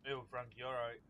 Ew, Frankie, alright.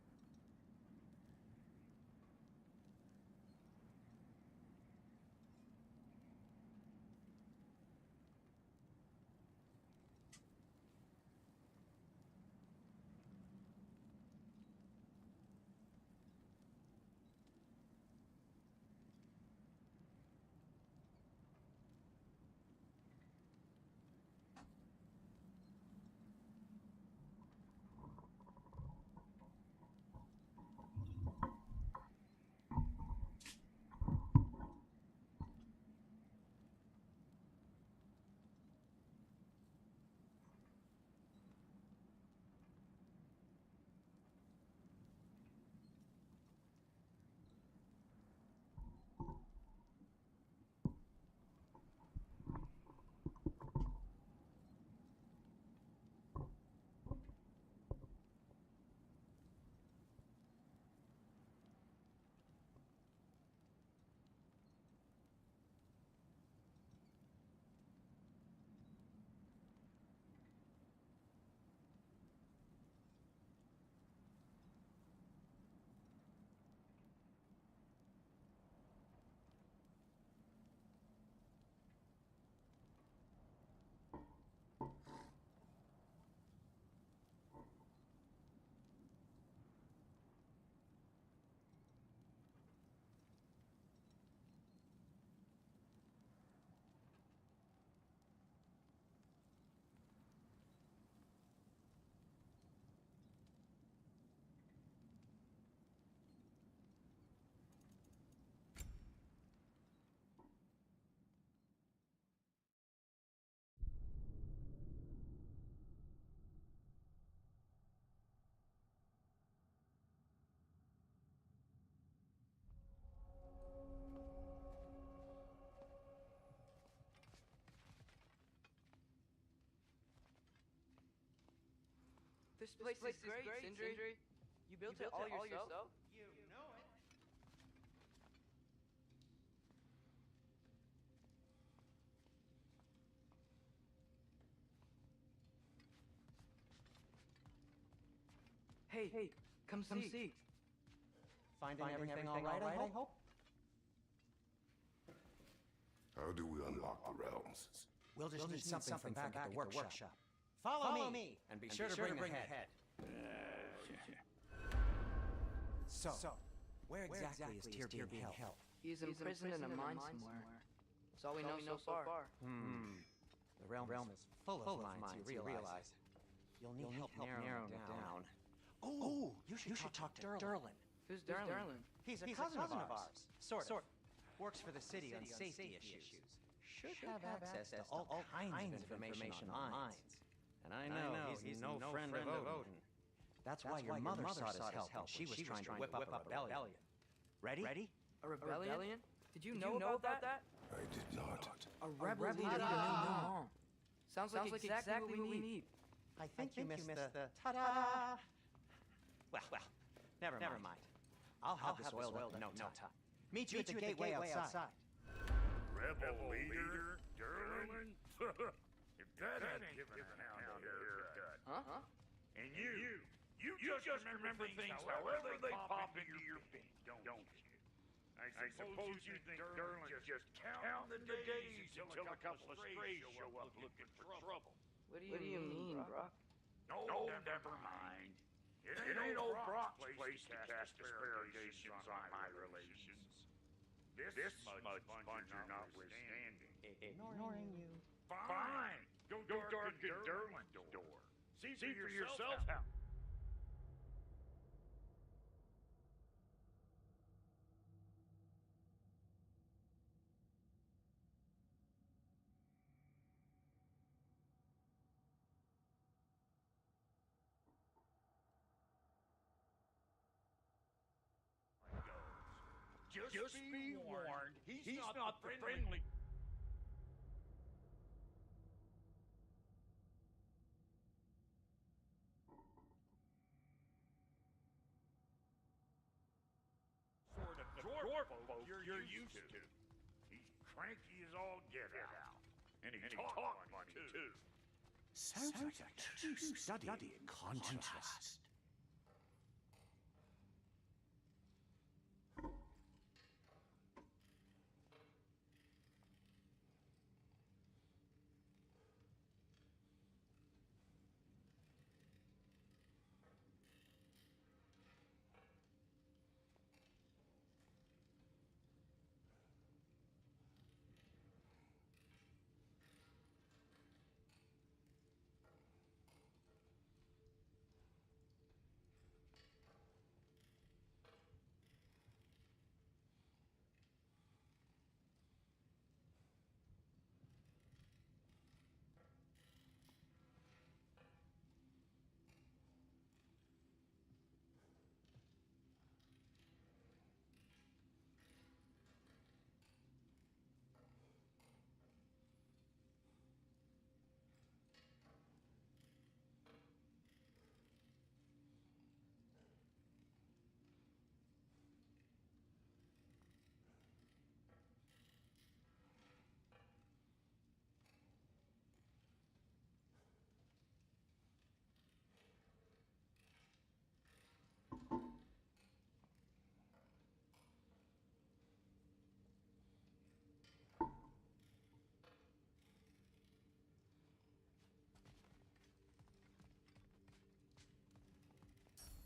This place is great, Sindri. You built it all yourself? You know it. Hey, come see. Finding everything all right, I hope? How do we unlock the realms? We'll just need something back at the workshop. Follow me, and be sure to bring the head. So, where exactly is Tyr being held? He's imprisoned in a mine somewhere. That's all we know so far. The realm is full of mines, you realize. You'll need help narrowing it down. Oh, you should talk to Durlin. Who's Darlin? He's a cousin of ours. Sort of. Works for the city on safety issues. Should have access to all kinds of information on mines. And I know he's no friend of Odin. That's why your mother sought his help when she was trying to whip up a rebellion. Ready? A rebellion? Did you know about that? I did not. A rebel leader. No. Sounds like exactly what we need. I think you missed the ta-da. Well, never mind. I'll have this oiled up in no time. Meet you at the gateway outside. Rebel leader, Durlin? If that ain't giving a hound a haircut. Huh? And you just remember things however they pop into your beak, don't you? I suppose you think Durlin's just counting the days until a couple of strays show up looking for trouble. What do you mean, Brock? No, never mind. It ain't old Brock's place to cast asparagus on my relations. This smudge sponger notwithstanding. Ignoring you. Fine! Go darken Durlin's door. See for yourself how. Just be warned, he's not the friendly. Sort of dwarf folk you're used to. He's cranky as all get out. And he talks funny too. Sounds like a true study in conscience.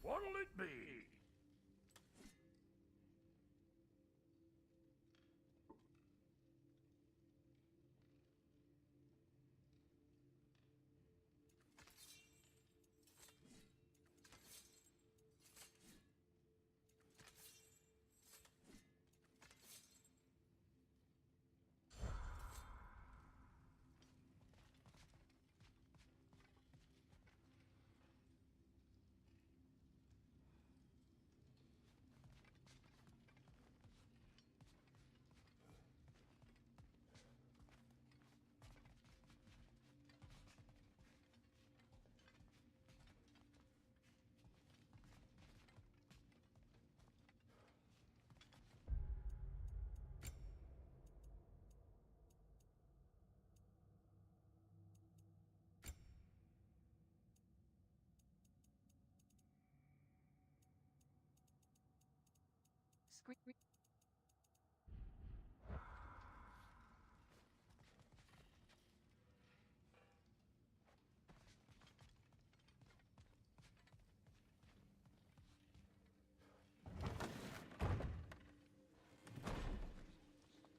What'll it be?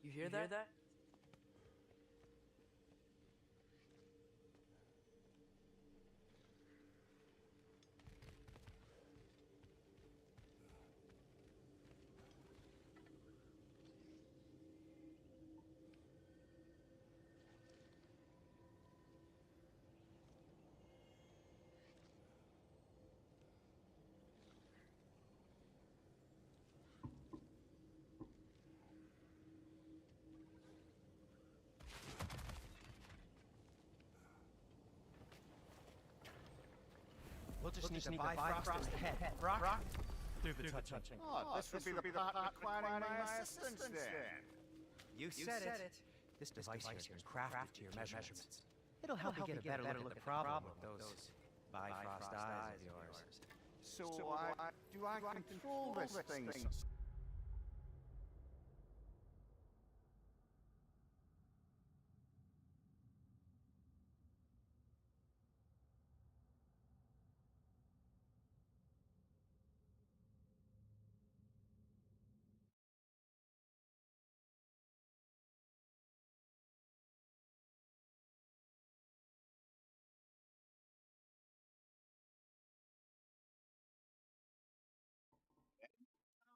You hear that? We'll just need to Bifrost ahead. Brock? Do the touching. Oh, this would be the part requiring my assistance then. You said it. This device here has been crafted to your measurements. It'll help you get a better look at the problem with those Bifrost eyes of yours. So, do I control this thing?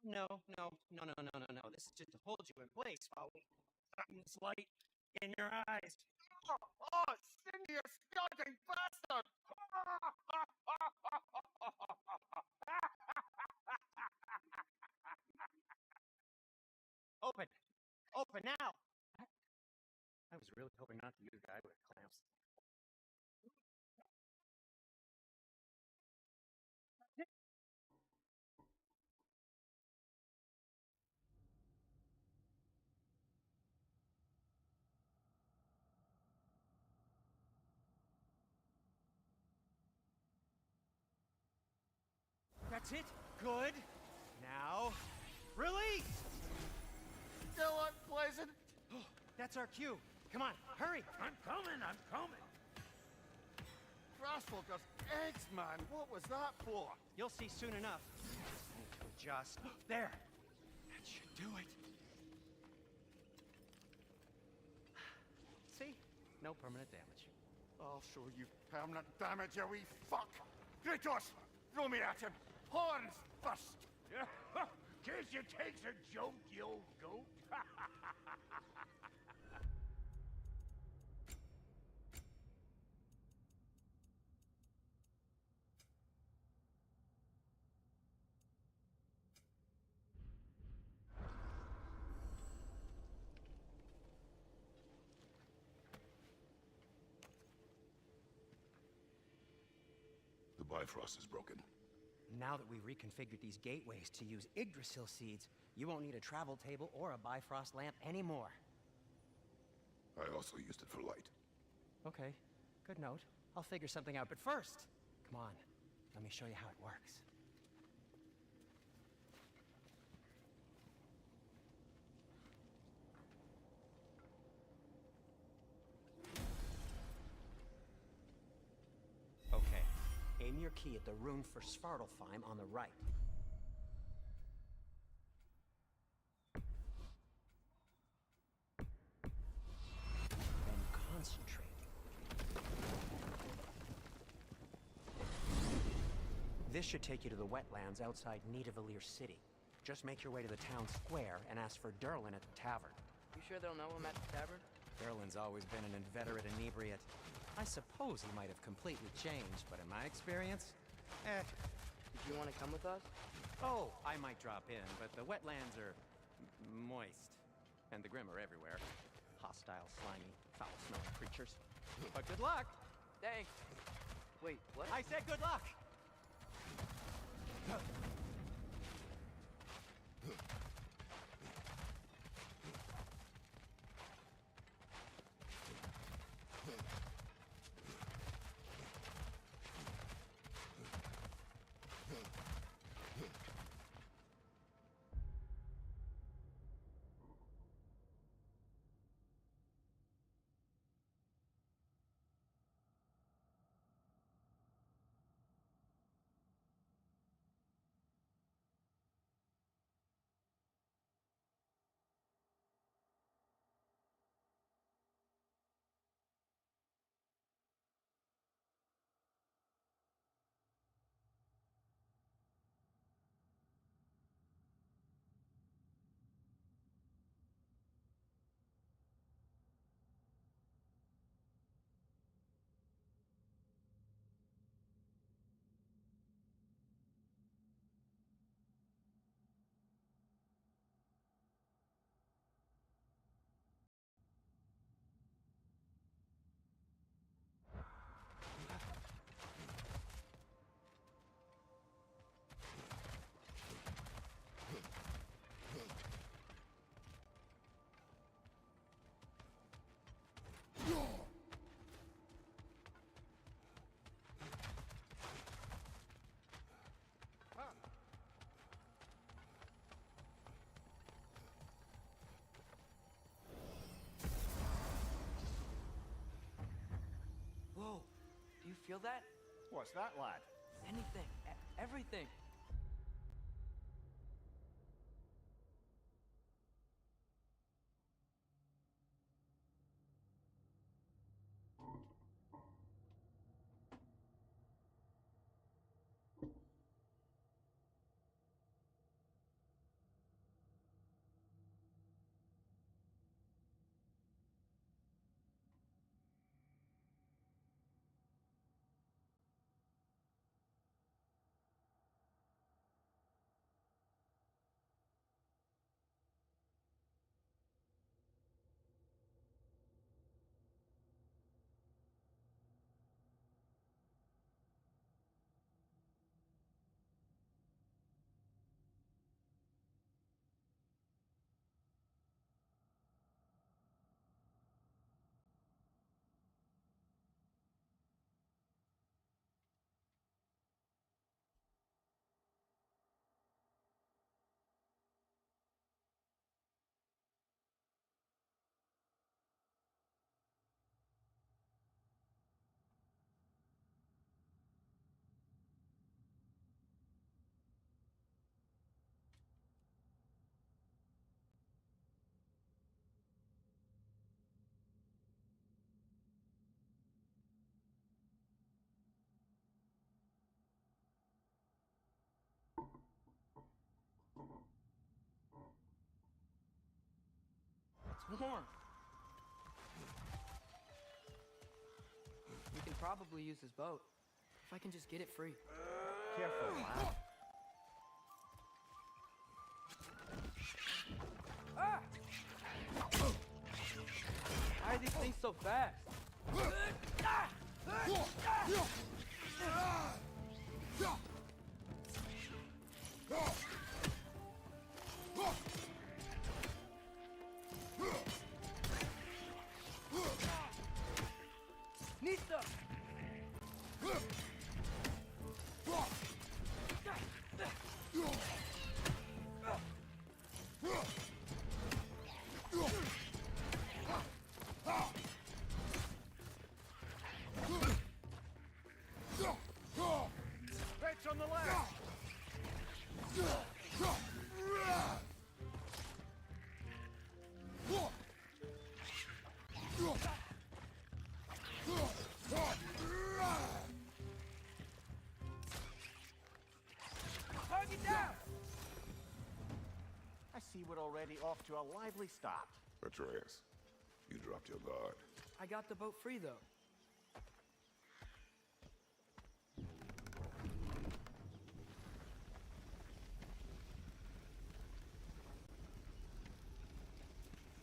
No. This is just to hold you in place while we shine this light in your eyes. Oh, Cindy, you scolding bastard! Open now! I was really hoping not to use a guy with clamps. That's it. Good. Now, release! Still unpleasant? That's our cue. Come on, hurry! I'm coming. Frostwalker's eggs, man. What was that for? You'll see soon enough. Need to adjust. There. That should do it. See? No permanent damage. I'll show you permanent damage, you wee fuck! Kratos! Throw me at him! Horns first! Case you takes a joke, you old goat. The Bifrost is broken. Now that we've reconfigured these gateways to use Yggdrasil seeds, you won't need a travel table or a Bifrost lamp anymore. I also used it for light. Okay, good note. I'll figure something out, but first, come on, let me show you how it works. Okay, in your key at the rune for Svartalfheim on the right. Then concentrate. This should take you to the wetlands outside Nidavellir City. Just make your way to the town square and ask for Durlin at the tavern. You sure they'll know I'm at the tavern? Durlin's always been an inveterate inebriate. I suppose he might have completely changed, but in my experience, Did you want to come with us? Oh, I might drop in, but the wetlands are moist. And the Grim are everywhere. Hostile, slimy, foul-smelling creatures. But good luck! Thanks. Wait, what? I said good luck! Whoa, do you feel that? What's that, lad? Anything, everything. It's warm. We can probably use this boat. If I can just get it free. Careful, lad. Ah! Why are these things so fast? Nista! we're already off to a lively start. Atreus, you dropped your guard. I got the boat free, though.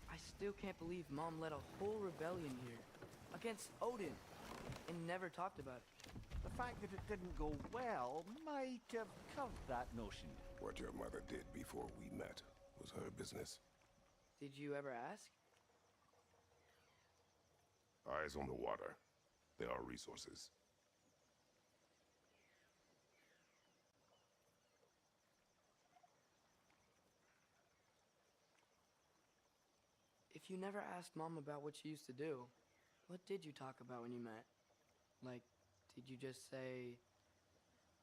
I still can't believe Mom led a whole rebellion here against Odin and never talked about it. The fact that it didn't go well might have curved that notion. What your mother did before we met was her business. Did you ever ask? Eyes on the water. There are resources. If you never asked Mom about what she used to do, what did you talk about when you met? Like, did you just say,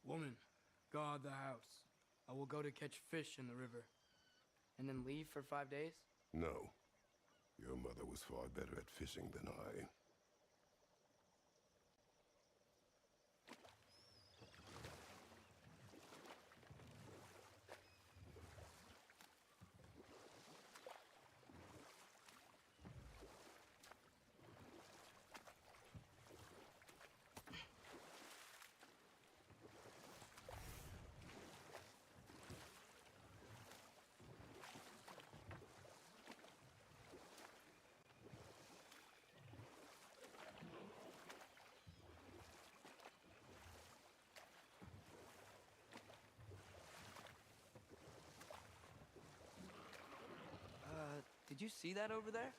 "Woman, guard the house. I will go to catch fish in the river," and then leave for 5 days? No. Your mother was far better at fishing than I. Did you see that over there?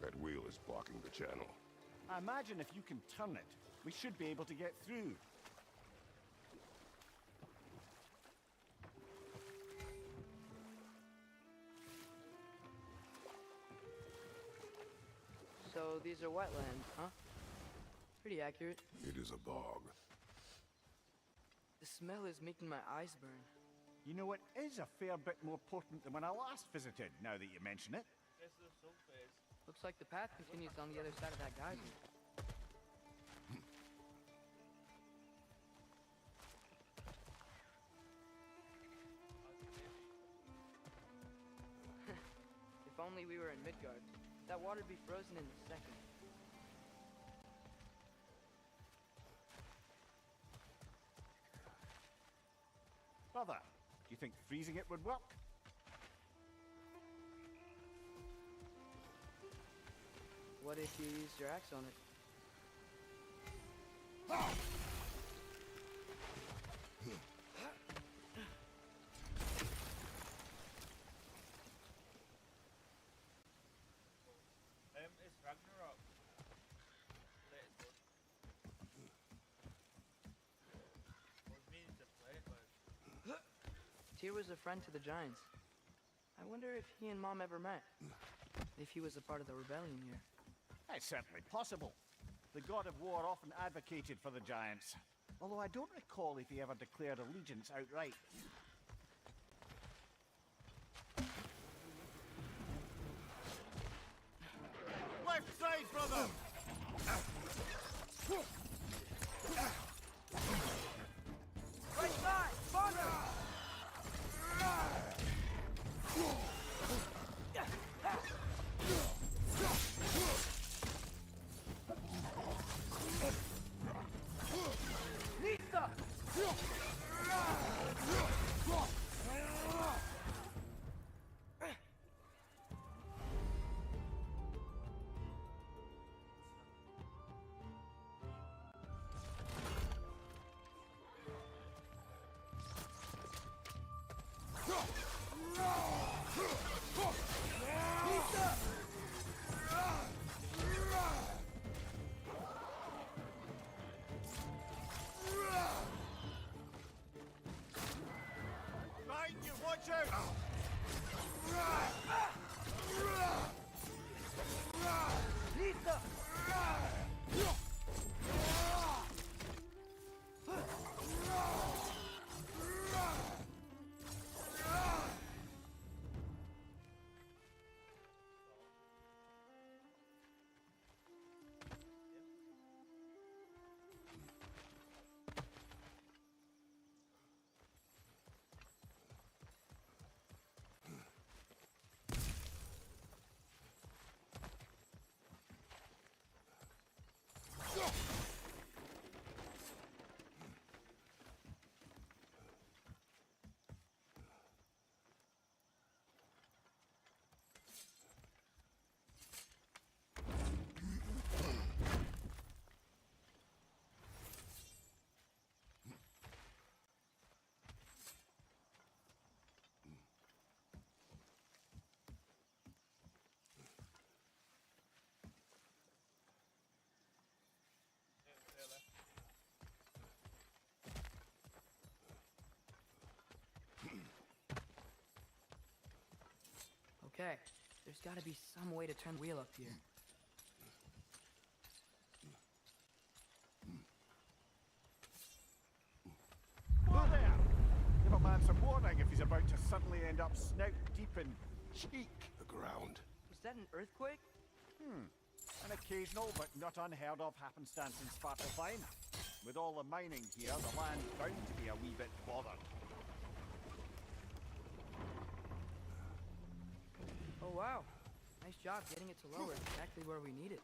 That wheel is blocking the channel. I imagine if you can turn it, we should be able to get through. So these are wetlands, huh? Pretty accurate. It is a bog. The smell is making my eyes burn. You know, it is a fair bit more potent than when I last visited, now that you mention it. Looks like the path continues on the other side of that geyser. If only we were in Midgard. That water'd be frozen in a second. Brother, do you think freezing it would work? What if you used your axe on it? It's Ragnarok. Latest one. I was meaning to play it, but Tyr was a friend to the giants. I wonder if he and Mom ever met. If he was a part of the rebellion here. It's certainly possible. The god of war often advocated for the giants, although I don't recall if he ever declared allegiance outright. Left side, brother! Right side! Farther! Nista! Okay, there's gotta be some way to turn the wheel up here. Oh there! Give a man some warning if he's about to suddenly end up snout deep in cheek. The ground. Was that an earthquake? An occasional but not unheard of happenstance in Svartalfheim. With all the mining here, the land's bound to be a wee bit bothered. Oh wow, nice job getting it to lower exactly where we need it.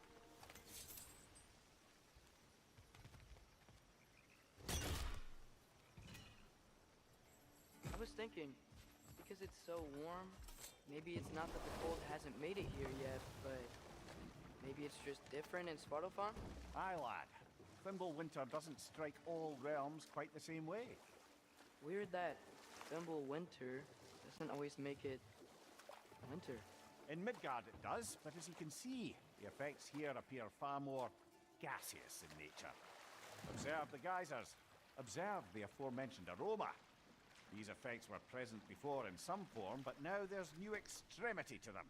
I was thinking, because it's so warm, maybe it's not that the cold hasn't made it here yet, but maybe it's just different in Svartalfheim? Aye, lad. Thimble winter doesn't strike all realms quite the same way. Weird that Thimble winter doesn't always make it winter. In Midgard it does, but as you can see, the effects here appear far more gaseous in nature. Observe the geysers. Observe the aforementioned aroma. These effects were present before in some form, but now there's new extremity to them.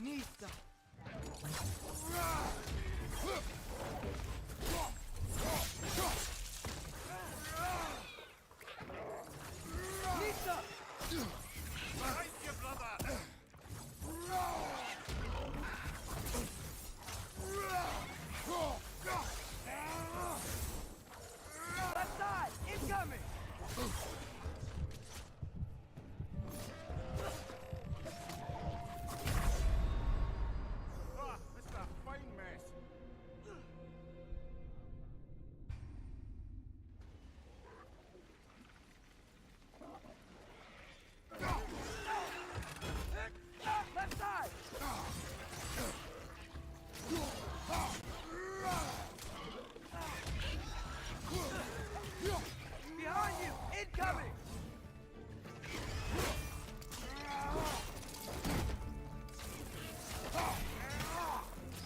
Nista! Nista! Behind you, brother! Left side! Incoming! Ah, Mr. Fine Mess. Left side! Behind you! Incoming!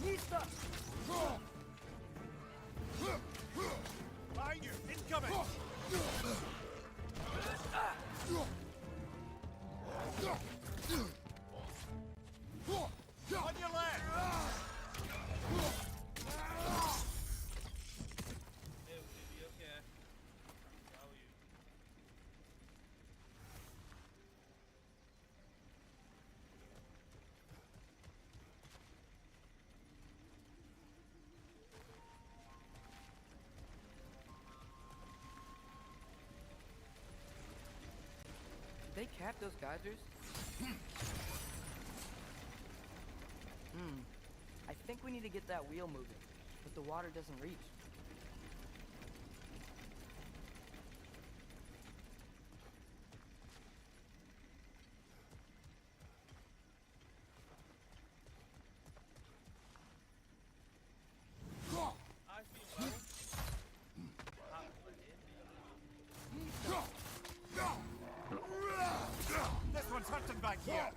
Nista! Behind you! Incoming! On your left! Hey, will you be okay? How are you? Did they cap those geysers? I think we need to get that wheel moving, but the water doesn't reach. I feel well. This one's hurting back here.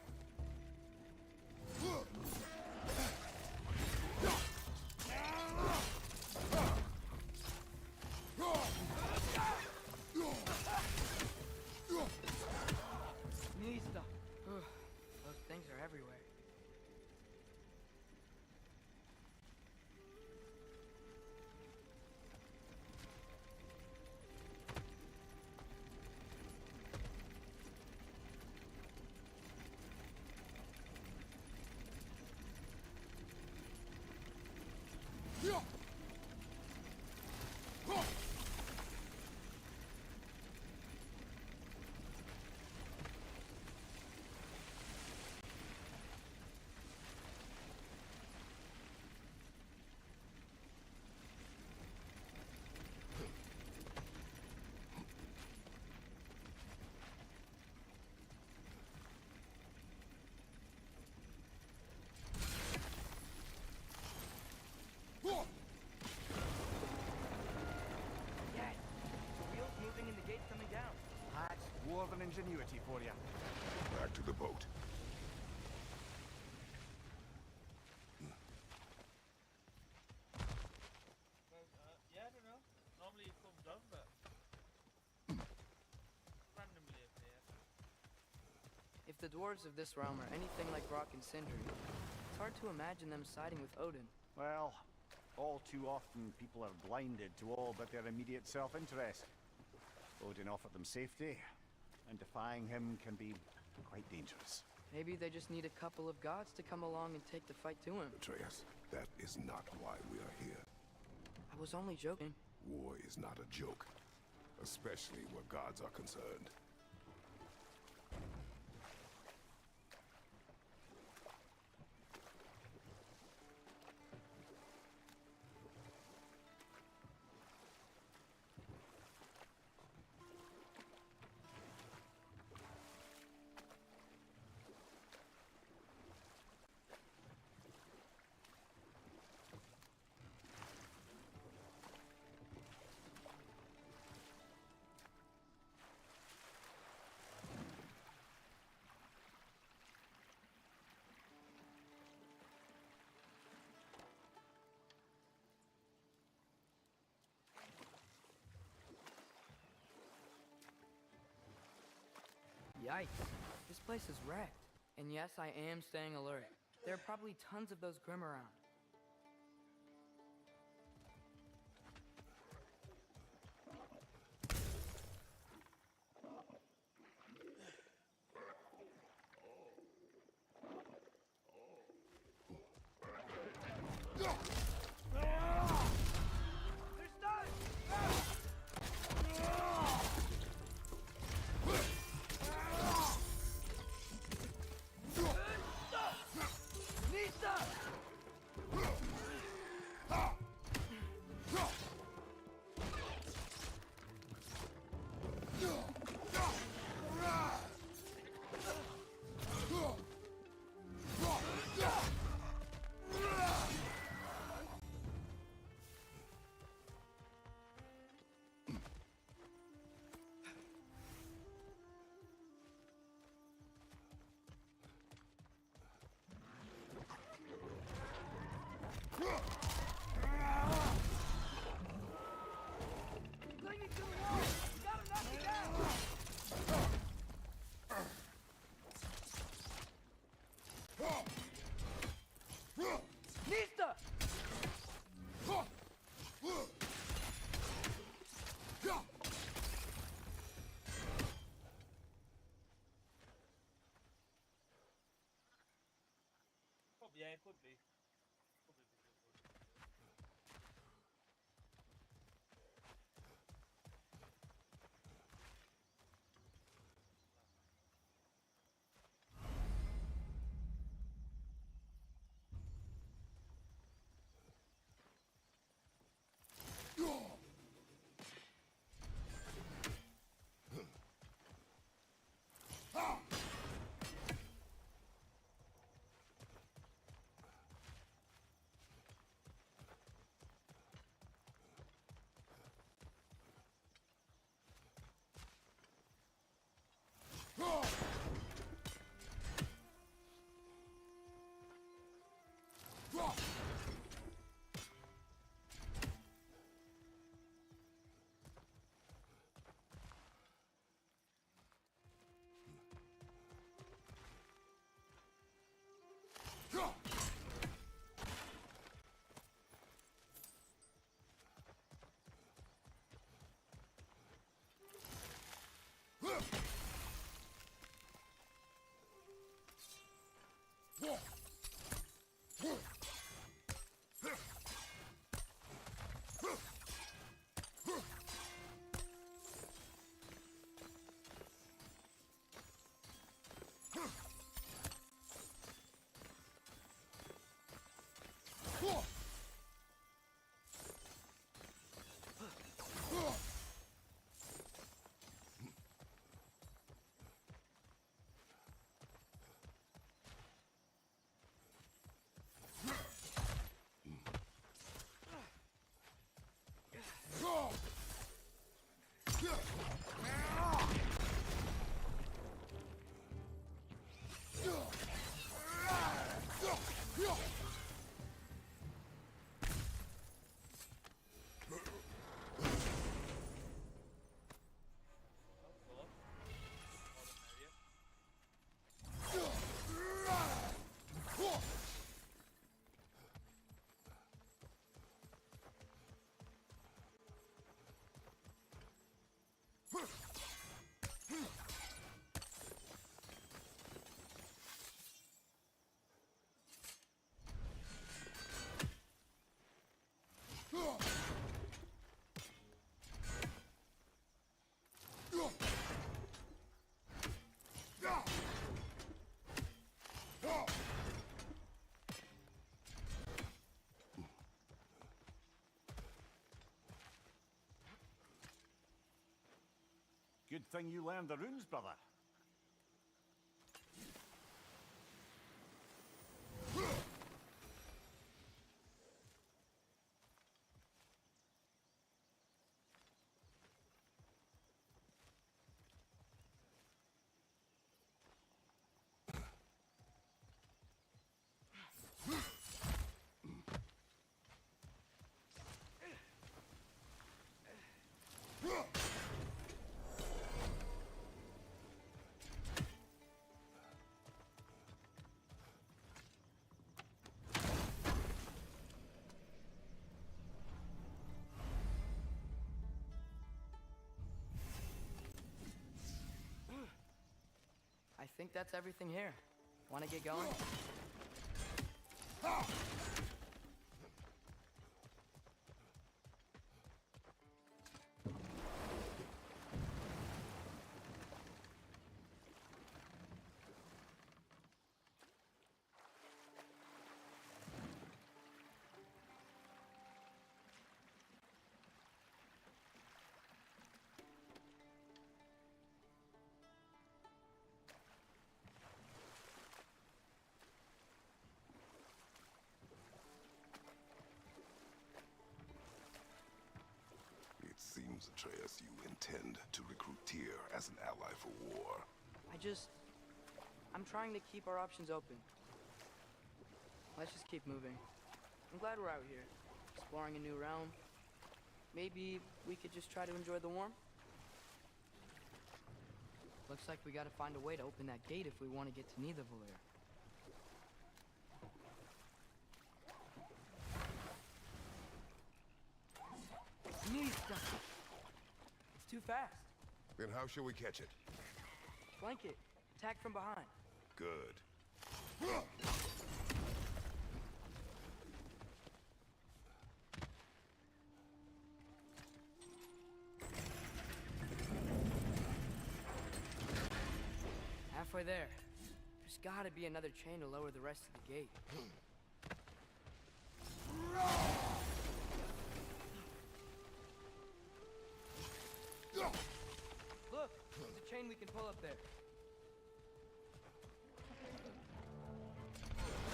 ingenuity for you. Back to the boat. Well, yeah, I don't know. Normally it comes down, but randomly appear. If the dwarves of this realm are anything like Rock and Sindri, it's hard to imagine them siding with Odin. Well, all too often people are blinded to all but their immediate self-interest. Odin offered them safety, and defying him can be quite dangerous. Maybe they just need a couple of gods to come along and take the fight to him. Atreus, that is not why we are here. I was only joking. War is not a joke, especially where gods are concerned. Yikes. This place is wrecked. And yes, I am staying alert. There are probably tons of those Grim around. Yeah, it could be. Could be. Good thing you learned the runes, brother. I think that's everything here. Want to get going? It seems, Atreus, you intend to recruit Tyr as an ally for war. I'm trying to keep our options open. Let's just keep moving. I'm glad we're out here, exploring a new realm. Maybe we could just try to enjoy the warmth? Looks like we gotta find a way to open that gate if we want to get to Nidavellir. Nista! It's too fast. Then how shall we catch it? Flank it. Attack from behind. Good. Halfway there. There's gotta be another chain to lower the rest of the gate. Look! There's a chain we can pull up there.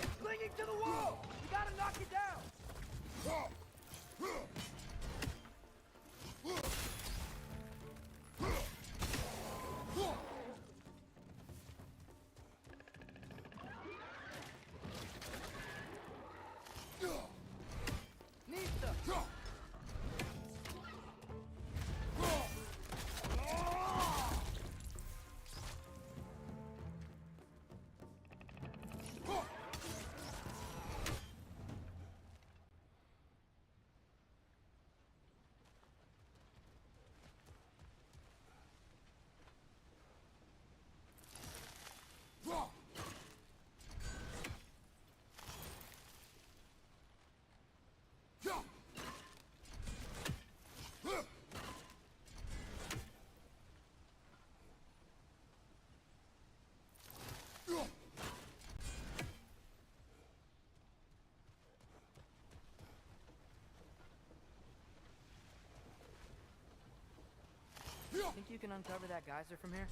It's clinging to the wall! We gotta knock it down! Nista! Think you can uncover that geyser from here?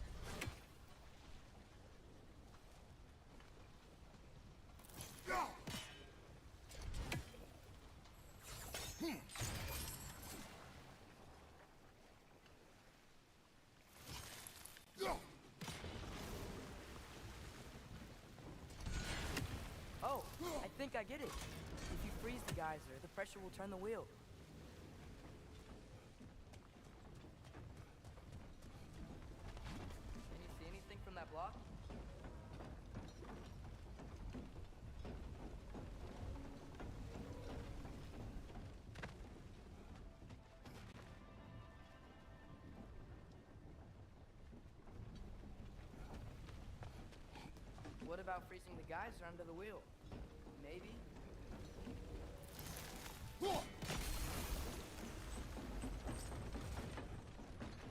Oh, I think I get it. If you freeze the geyser, the pressure will turn the wheel. Can you see anything from that block? What about freezing the geyser under the wheel? Maybe?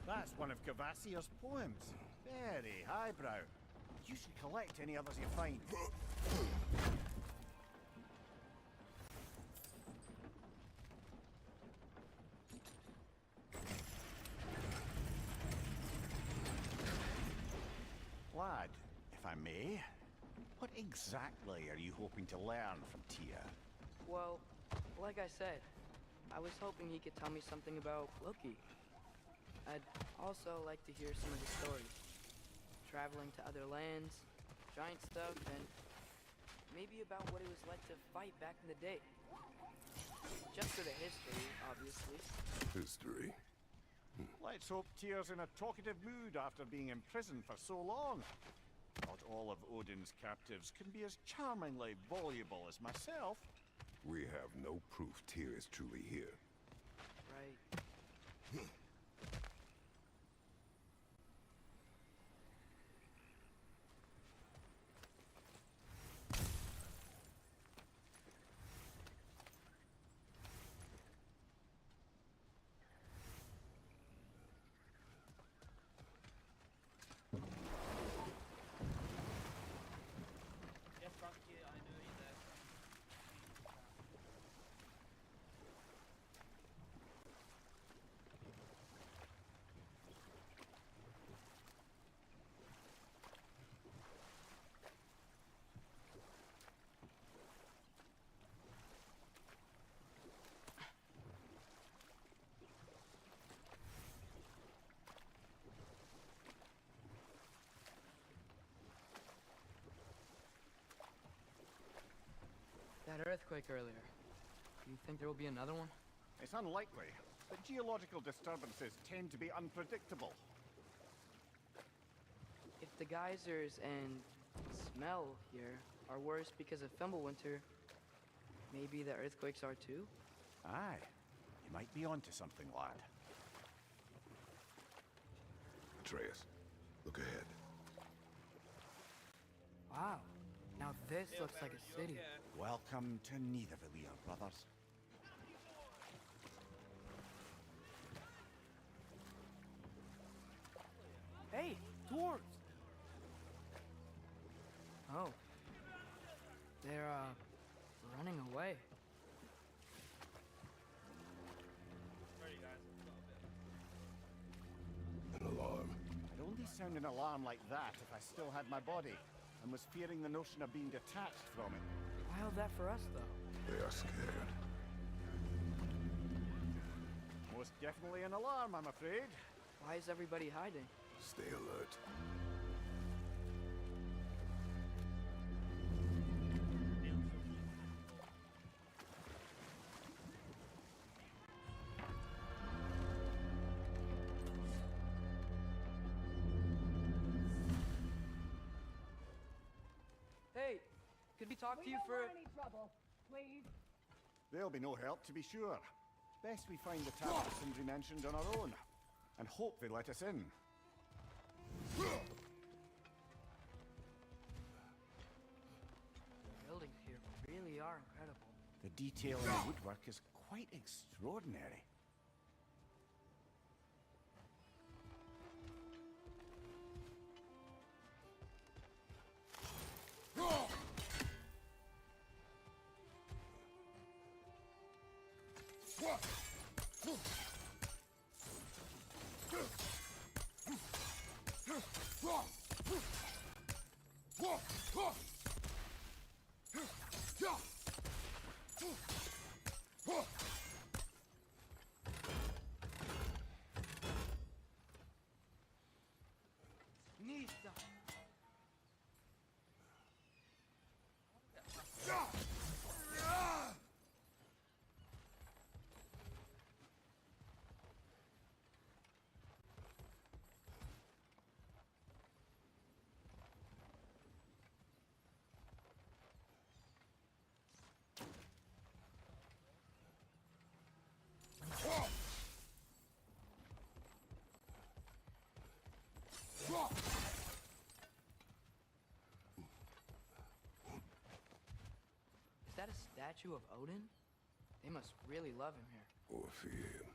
That's one of Cavassier's poems. Very highbrow. You should collect any others you find. lad, if I may. What exactly are you hoping to learn from Tyr? Well, like I said, I was hoping he could tell me something about Loki. I'd also like to hear some of the stories. Traveling to other lands, giant stuff, and maybe about what it was like to fight back in the day. Just for the history, obviously. History. Let's hope Tyr's in a talkative mood after being imprisoned for so long. Not all of Odin's captives can be as charmingly voluble as myself. We have no proof Tyr is truly here. Right. Ja, Frankie, I know you there. That earthquake earlier. Do you think there will be another one? It's unlikely, but geological disturbances tend to be unpredictable. If the geysers and smell here are worse because of Fimbulwinter, maybe the earthquakes are too? Aye, you might be onto something, lad. Atreus, look ahead. Wow. Now this Yeah, looks like a Baron, city. you okay? Welcome to Nidavellir, brothers. Hey, dwarves! Oh. They're, running away. Ready, guys. Got a bit. An alarm. I'd only sound an alarm like that if I still had my body, and was fearing the notion of being detached from it. Why all that for us, though? They are scared. Most definitely an alarm, I'm afraid. Why is everybody hiding? Stay alert. Hey, could we talk to you don't for... want any trouble, please. There'll be no help, to be sure. Best we find the tower Sindri mentioned on our own, and hope they let us in. The buildings here really are incredible. The detail in the woodwork is quite extraordinary. Nista! Is that a statue of Odin? They must really love him here. Or fear him.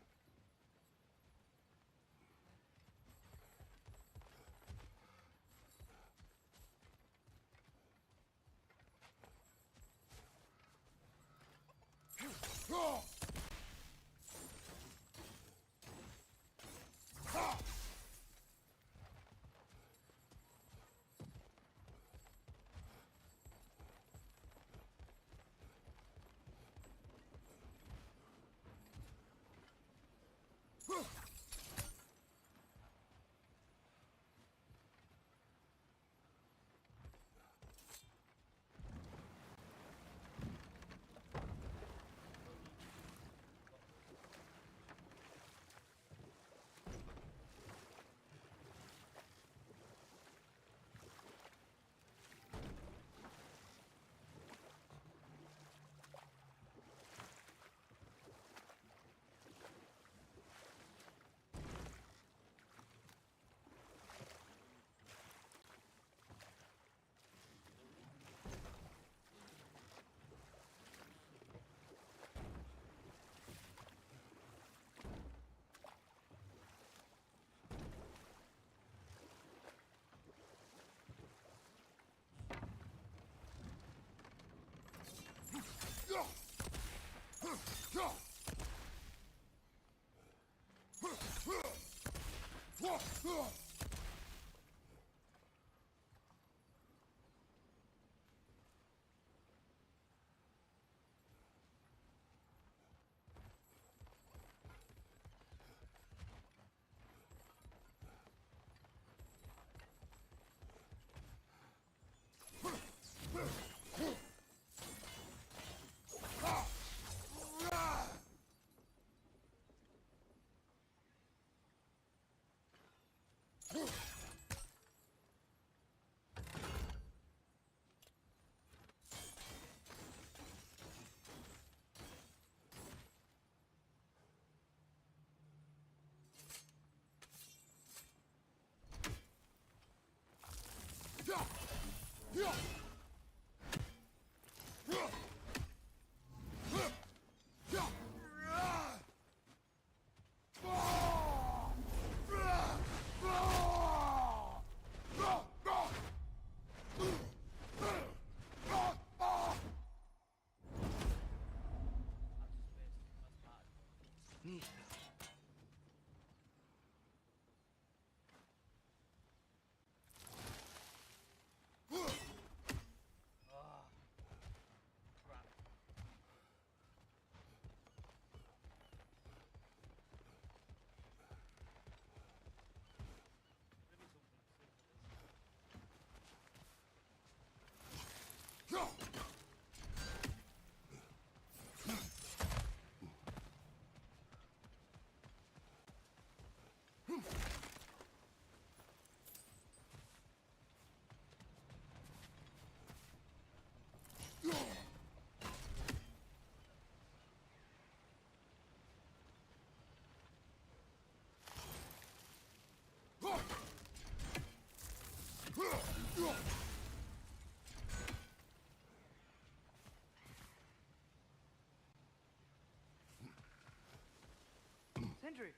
Sindri!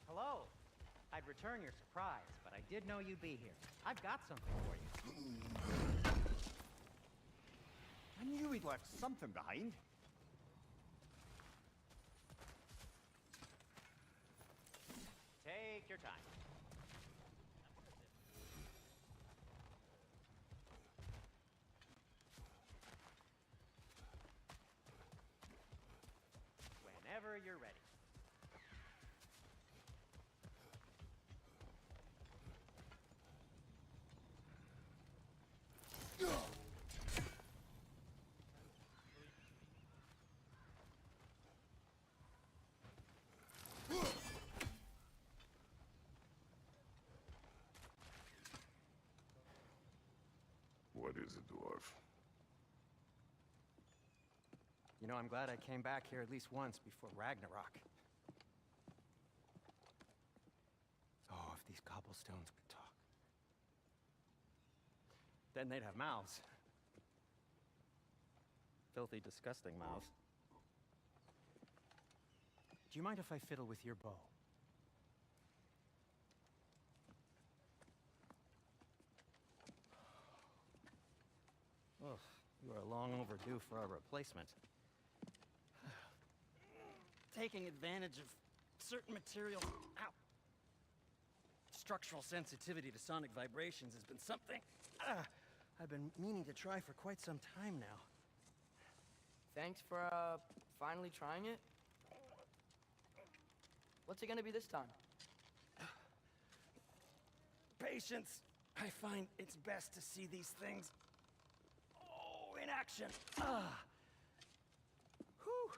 Hello! I'd return your surprise, but I did know you'd be here. I've got something for you. I knew he'd left something behind. Take your time. Whenever you're ready. What is it, dwarf? You know, I'm glad I came back here at least once before Ragnarok. Oh, if these cobblestones could talk. Then they'd have mouths. Filthy, disgusting mouths. Do you mind if I fiddle with your bow? Oh, you are long overdue for a replacement. Taking advantage of certain materials. Ow! Structural sensitivity to sonic vibrations has been something I've been meaning to try for quite some time now. Thanks for, finally trying it? What's it gonna be this time? Patience. I find it's best to see these things, in action. Whew.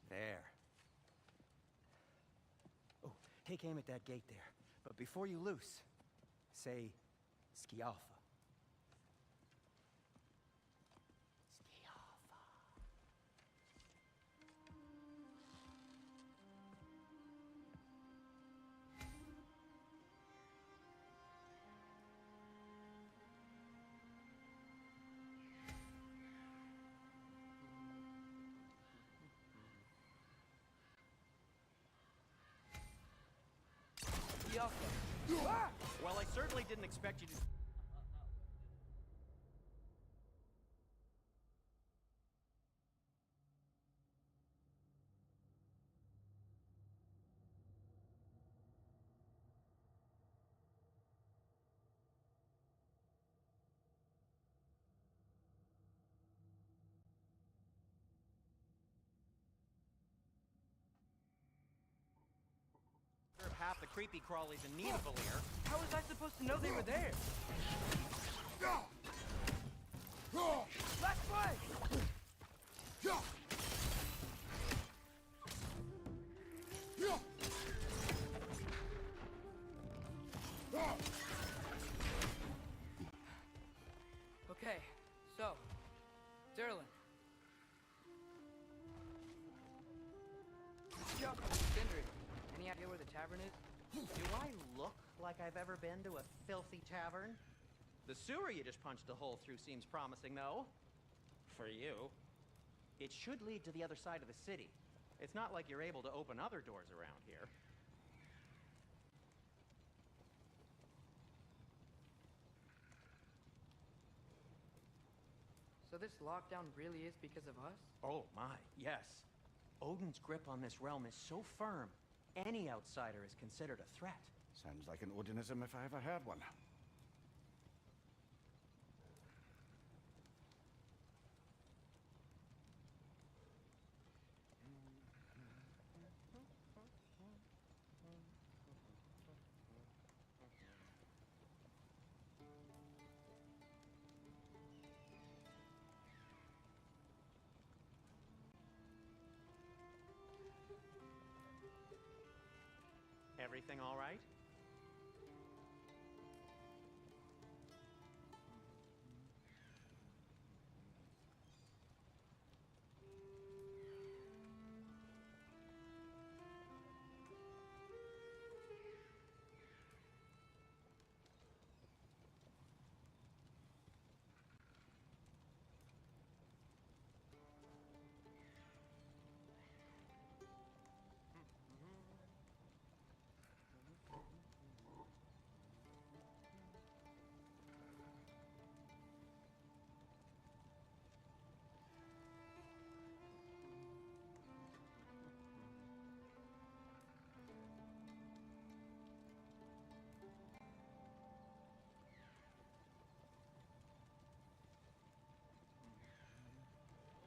There. Oh, take aim at that gate there. But before you loose, say, Skialfa. Well, I certainly didn't expect you to... Half the creepy crawlies in need of Valir. How was I supposed to know they were there? Left way! Okay, so, Durlin. Sindri, any idea where the tavern is? Do I look like I've ever been to a filthy tavern? The sewer you just punched a hole through seems promising, though. For you. It should lead to the other side of the city. It's not like you're able to open other doors around here. So this lockdown really is because of us? Oh my, yes. Odin's grip on this realm is so firm, any outsider is considered a threat. Sounds like an Odinism if I ever heard one. Everything all right?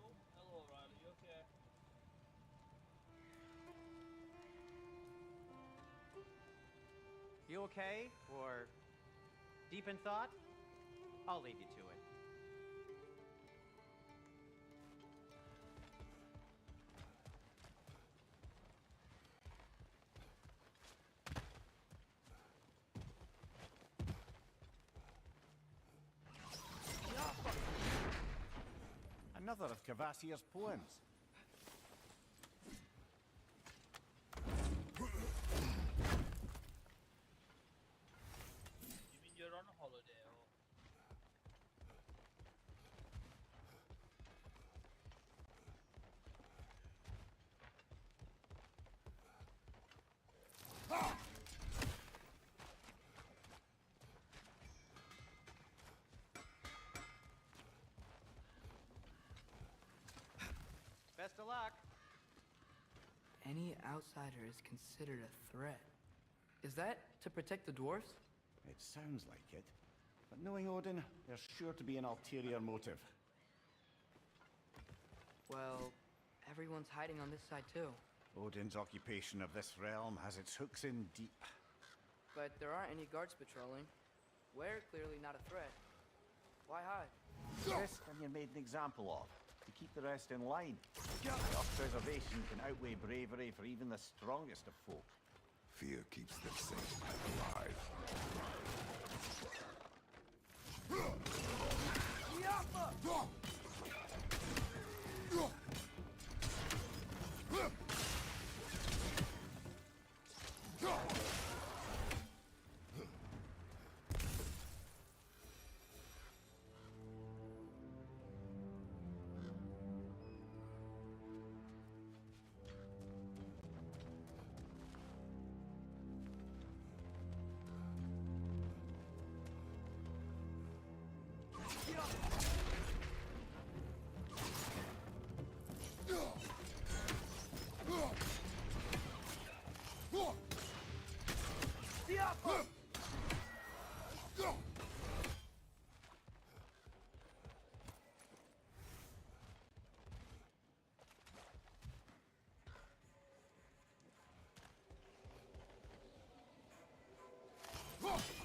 Oh, hello, Riley. You okay? You okay? Or deep in thought? I'll leave you to it. Another of Cavassier's poems. You mean you're on a holiday or? Best of luck. Any outsider is considered a threat. Is that to protect the dwarves? It sounds like it. But knowing Odin, there's sure to be an ulterior motive. Well, everyone's hiding on this side too. Odin's occupation of this realm has its hooks in deep. But there aren't any guards patrolling. We're clearly not a threat. Why hide? This can you made an example of, to keep the rest in line. Self-preservation can outweigh bravery for even the strongest of folk. Fear keeps them safe and alive.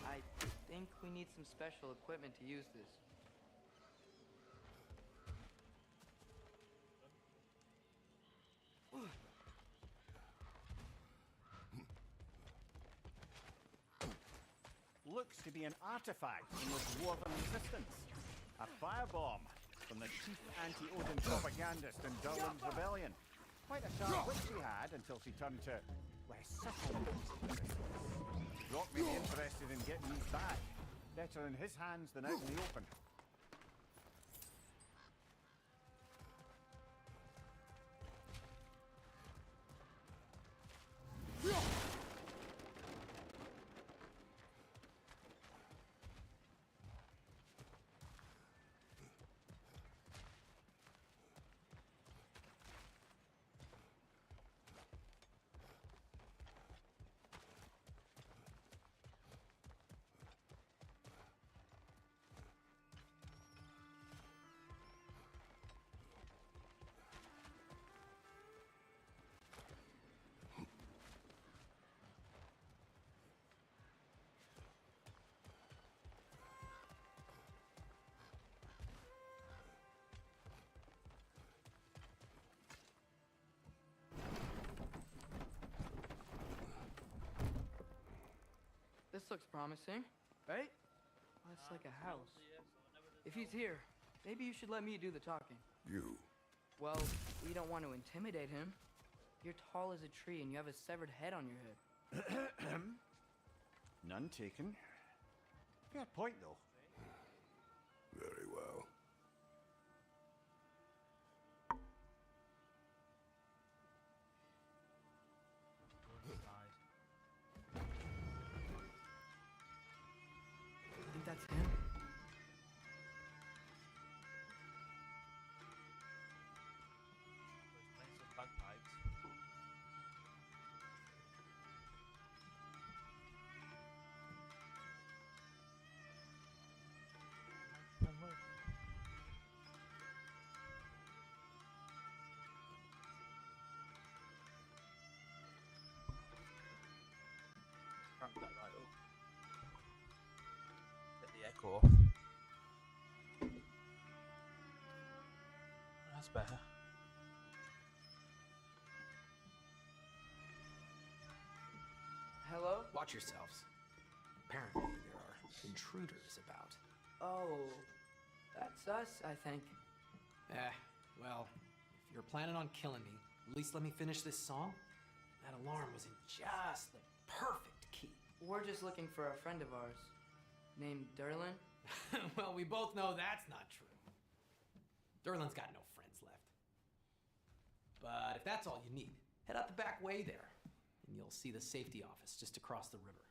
I think we need some special equipment to use this. Looks to be an artifact from the Dwarven Resistance. A firebomb from the chief anti-Odin propagandist in Durlin's rebellion. Quite a sharp wit she had until she turned to less subtle moves. Rock may be interested in getting these back. Better in his hands than out in the open. This looks promising, right? Well, it's like a house. If he's here, maybe you should let me do the talking. You. Well, we don't want to intimidate him. You're tall as a tree and you have a severed head on your head. None taken. Fair point, though. Very well. I think that's him. Playing some bagpipes. Crank that right up. Get the echo off. That's better. Hello? Watch yourselves. Apparently, there are intruders about. Oh, that's us, I think. Well, if you're planning on killing me, at least let me finish this song. That alarm was in just the perfect key. We're just looking for a friend of ours named Durlin. Well, we both know that's not true. Durlin's got no friends left. But if that's all you need, head out the back way there, and you'll see the safety office just across the river.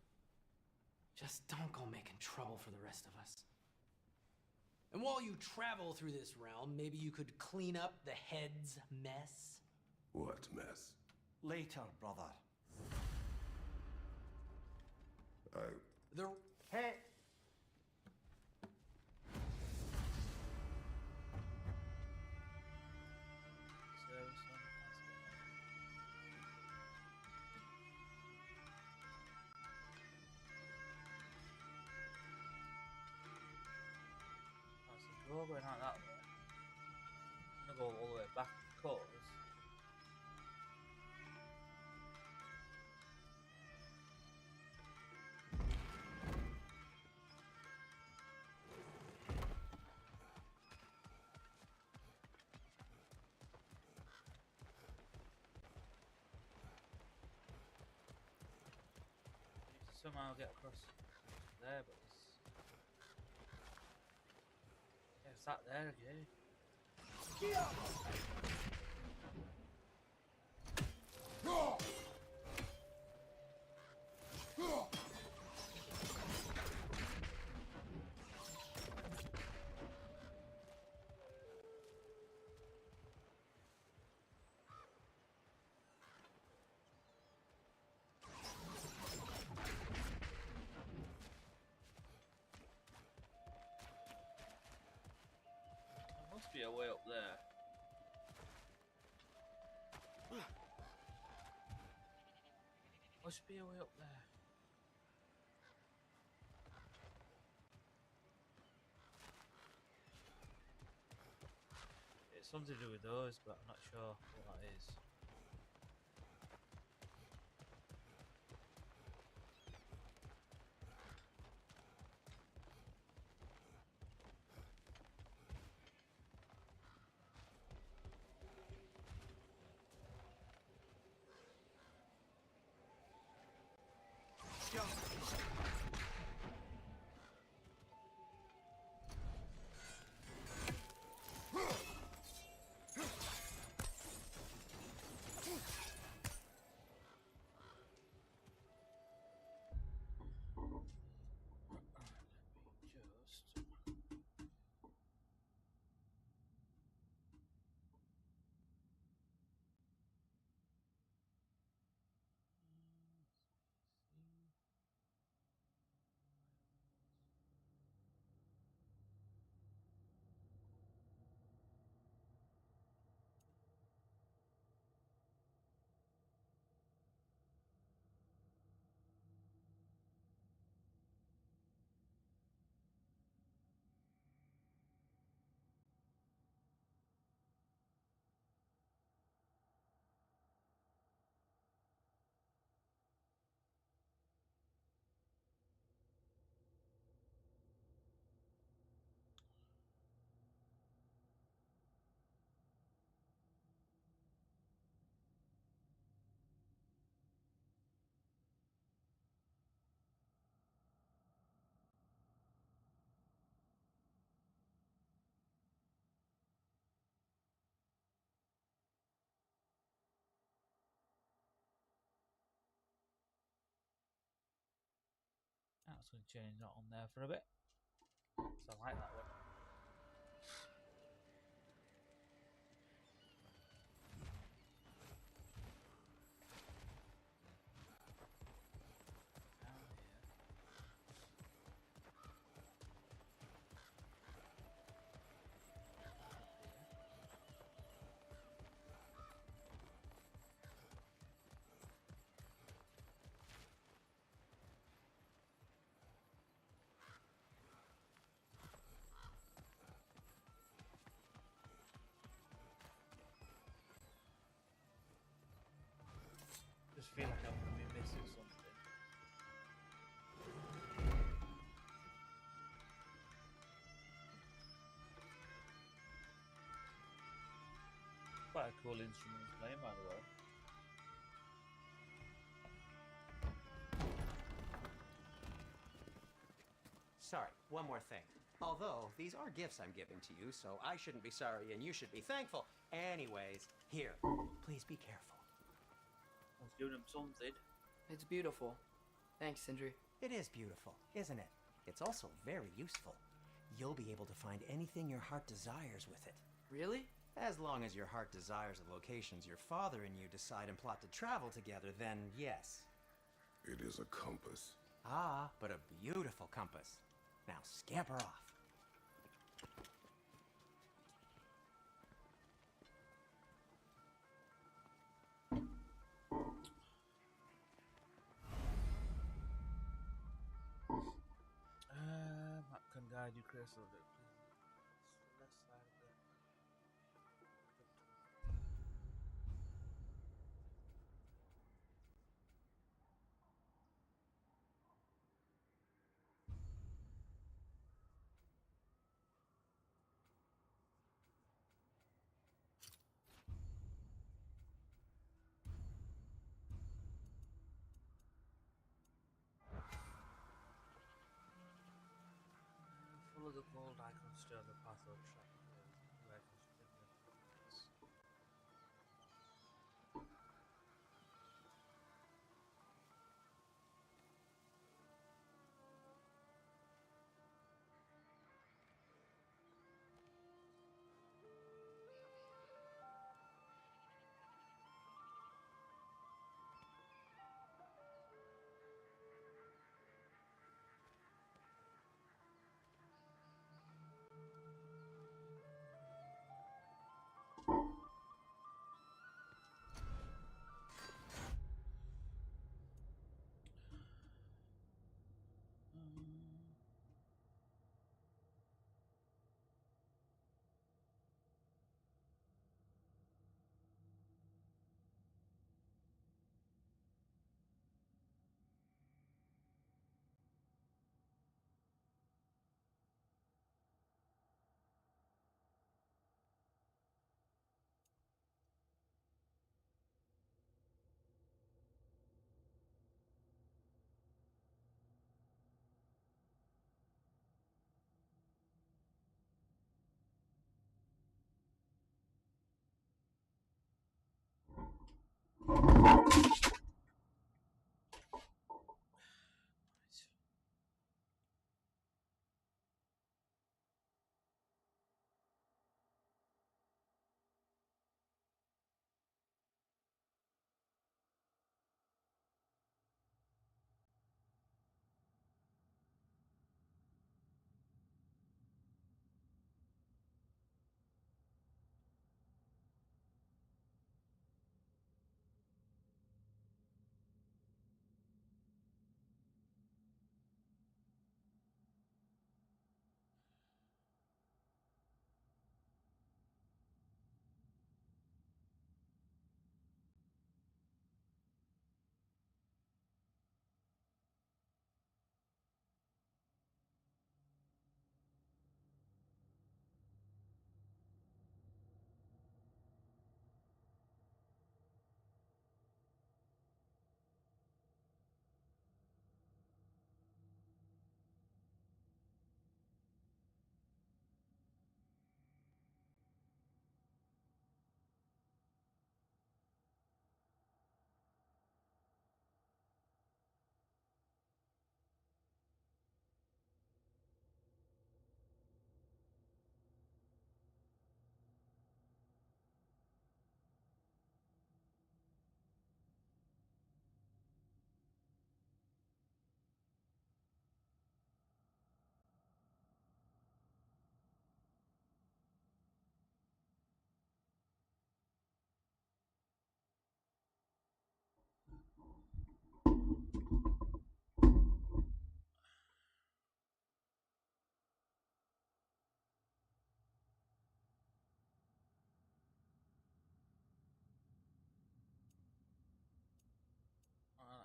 Just don't go making trouble for the rest of us. And while you travel through this realm, maybe you could clean up the head's mess. What mess? Later, brother. The Hey! before going out that way. I'm gonna go all the way back because somehow get across there, but it's that there again. There must be a way up there. Must be a way up there. It's something to do with those, but I'm not sure what that is. That's going to change that on there for a bit. So I like that one. Just feel like I'm going to be missing something. Quite a cool instrument he's playing, by the way. Sorry, one more thing. Although, these are gifts I'm giving to you, so I shouldn't be sorry and you should be thankful. Anyways, here, please be careful. I was giving him something. It's beautiful. Thanks, Sindri. It is beautiful, isn't it? It's also very useful. You'll be able to find anything your heart desires with it. Really? As long as your heart desires the locations your father and you decide and plot to travel together, then yes. It is a compass. Ah, but a beautiful compass. Now scamper off. Map can guide you, Chris. consider the puzzle track is where consider the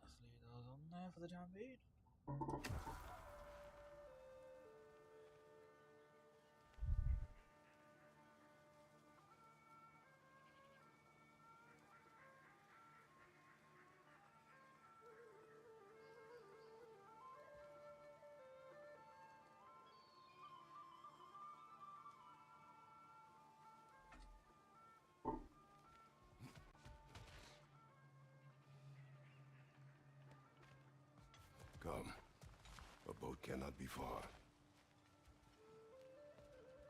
let's leave those on there for the time being. Come. A boat cannot be far.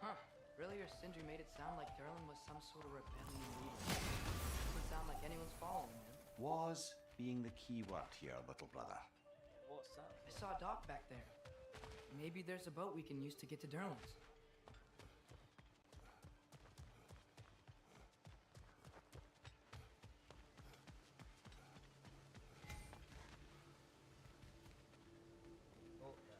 Huh. Earlier, Sindri made it sound like Durlin was some sort of rebellion leader. Doesn't sound like anyone's following him. Was being the key word here, little brother. What's that? I saw a dock back there. Maybe there's a boat we can use to get to Durlin's. Oh, yeah.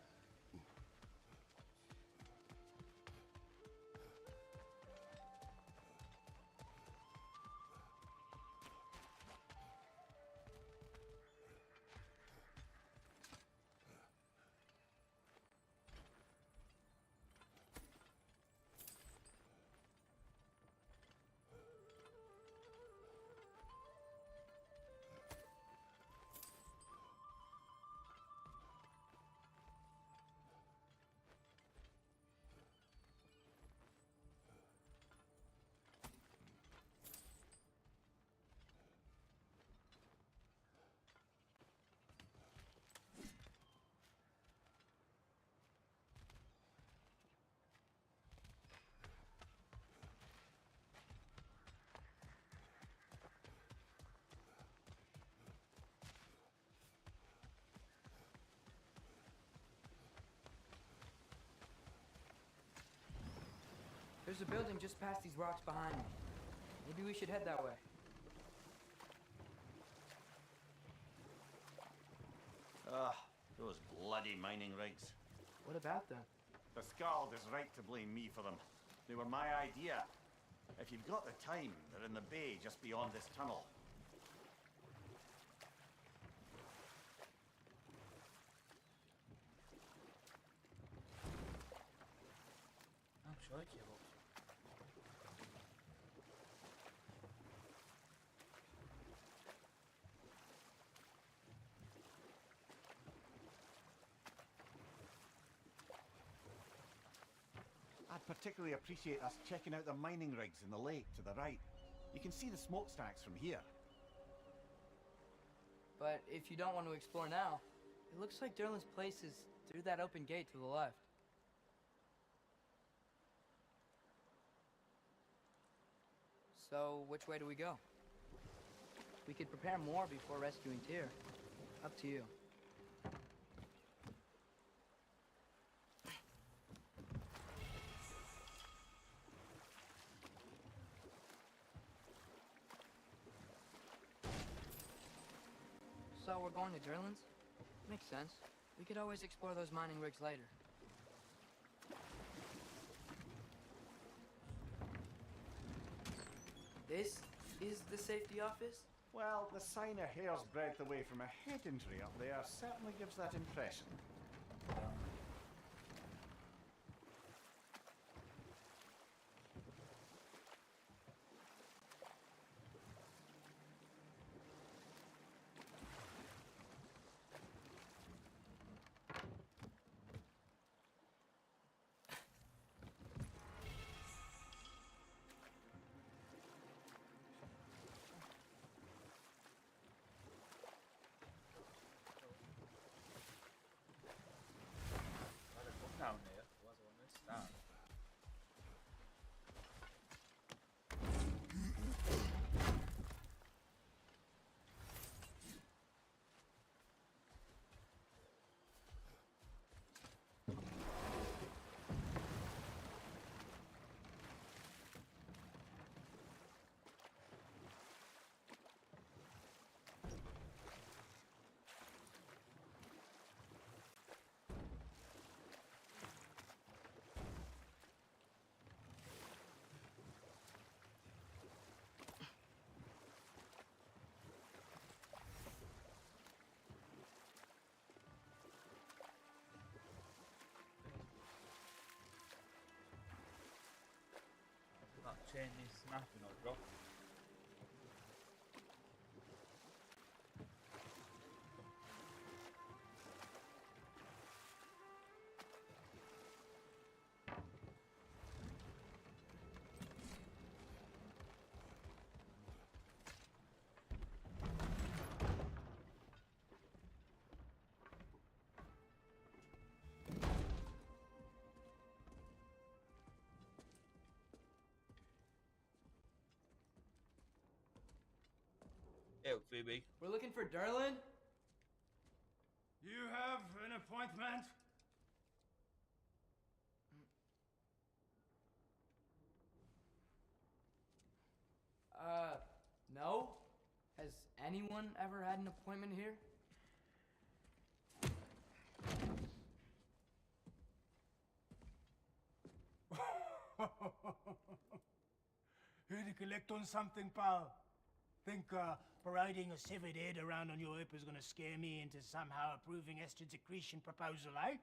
There's a building just past these rocks behind me. Maybe we should head that way. Ugh, those bloody mining rigs. What about them? The Skald is right to blame me for them. They were my idea. If you've got the time, they're in the bay just beyond this tunnel. I'm sure it will. I'd particularly appreciate us checking out the mining rigs in the lake to the right. You can see the smokestacks from here. But if you don't want to explore now, it looks like Derlin's place is through that open gate to the left. So, which way do we go? We could prepare more before rescuing Tyr. Up to you. So we're going to Derlin's? Makes sense. We could always explore those mining rigs later. This is the safety office? Well, the sign a hair's breadth away from a head injury up there certainly gives that impression. Down there, was on this down. That chain is snapping or drop. Ew, Phoebe. We're looking for Derlin? You have an appointment? No? Has anyone ever had an appointment here? Here to collect on something, pal? Think parading a severed head around on your hip is gonna scare me into somehow approving Estrid's accretion proposal, eh?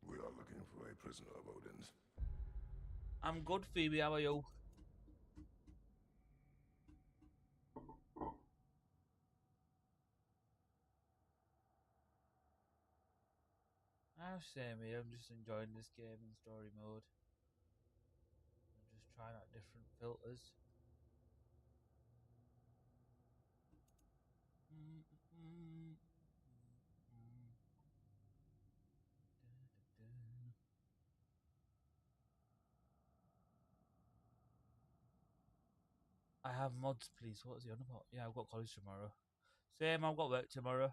We are looking for a prisoner of Odin's. I'm good, Phoebe. How are you? I'm same here. I'm just enjoying this game in story mode. I'm just trying out different filters. I have mods, please. What's the on about? Yeah, I've got college tomorrow. Same, I've got work tomorrow.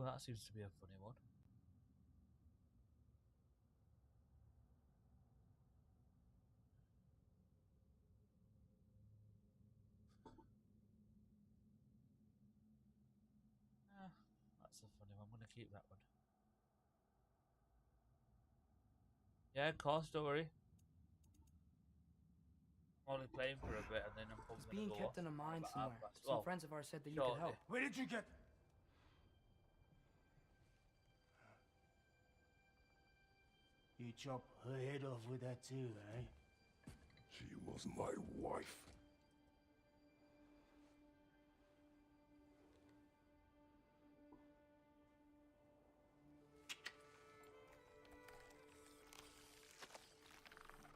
Oh, that seems to be a funny one. That's a funny one. I'm gonna keep that one. Yeah, of course, don't worry. I'm only playing for a bit and then I'm probably It's being gonna go kept off in a mine about somewhere. half past- Some well, friends of ours said that you shortly. could help. Where did you get... You chop her head off with that too, eh? She was my wife.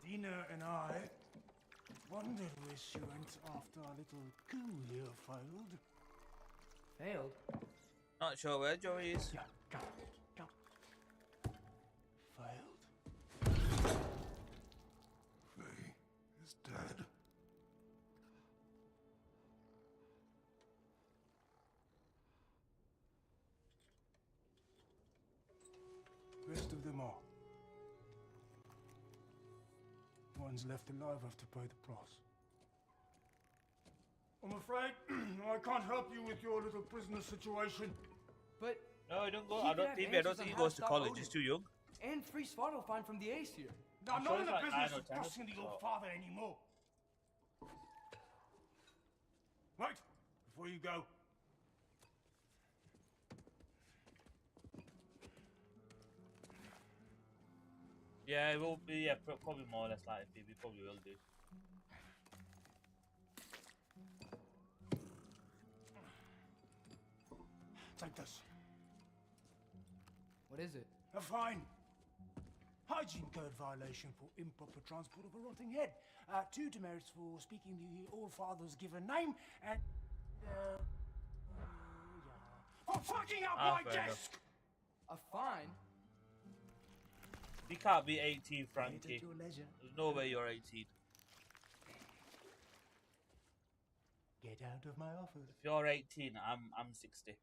Dina and I wondered where she went after our little coup here failed. Failed? Not sure where Joey is. Yeah, go. Failed. Faye is dead. Rest of them are. One's left alive have to pay the price. I'm afraid I can't help you with your little prisoner situation. But No, I don't go. He I could don't have think. I answers don't on think he how to goes to stop college. Odin. He's too young. and free Svartalfheim find from the Ace here. Now, I'm sure not in it's the like business nine or of 10 trusting your or- father anymore. Right, before you go. Yeah, it will be. Yeah, probably more or less like we probably will do. Take this. What is it? A fine. Hygiene code violation for improper transport of a rotting head. 2 demerits for speaking the All-Father's given name, and... for fucking up my fair enough. desk! A fine? You can't be 18, Eat Frankie. at your leisure. There's no way you're 18. Get out of my office. If you're 18, I'm 60.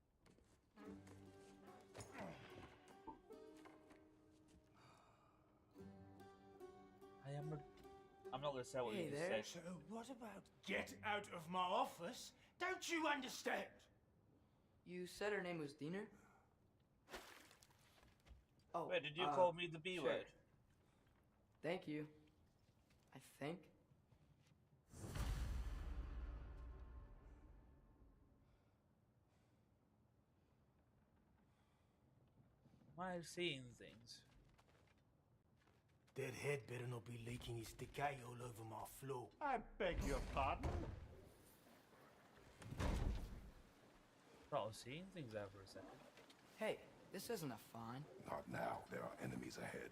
I'm not gonna say what Hey you just there. said. So what about get out of my office? Don't you understand? You said her name was Diener? Oh, Wait, did you call me the B sure. word? Thank you. I think. Am I seeing things? That head better not be leaking his decay all over my floor. I beg your pardon? Thought I was seeing things there for a second. Hey, this isn't a fine. Not now. There are enemies ahead.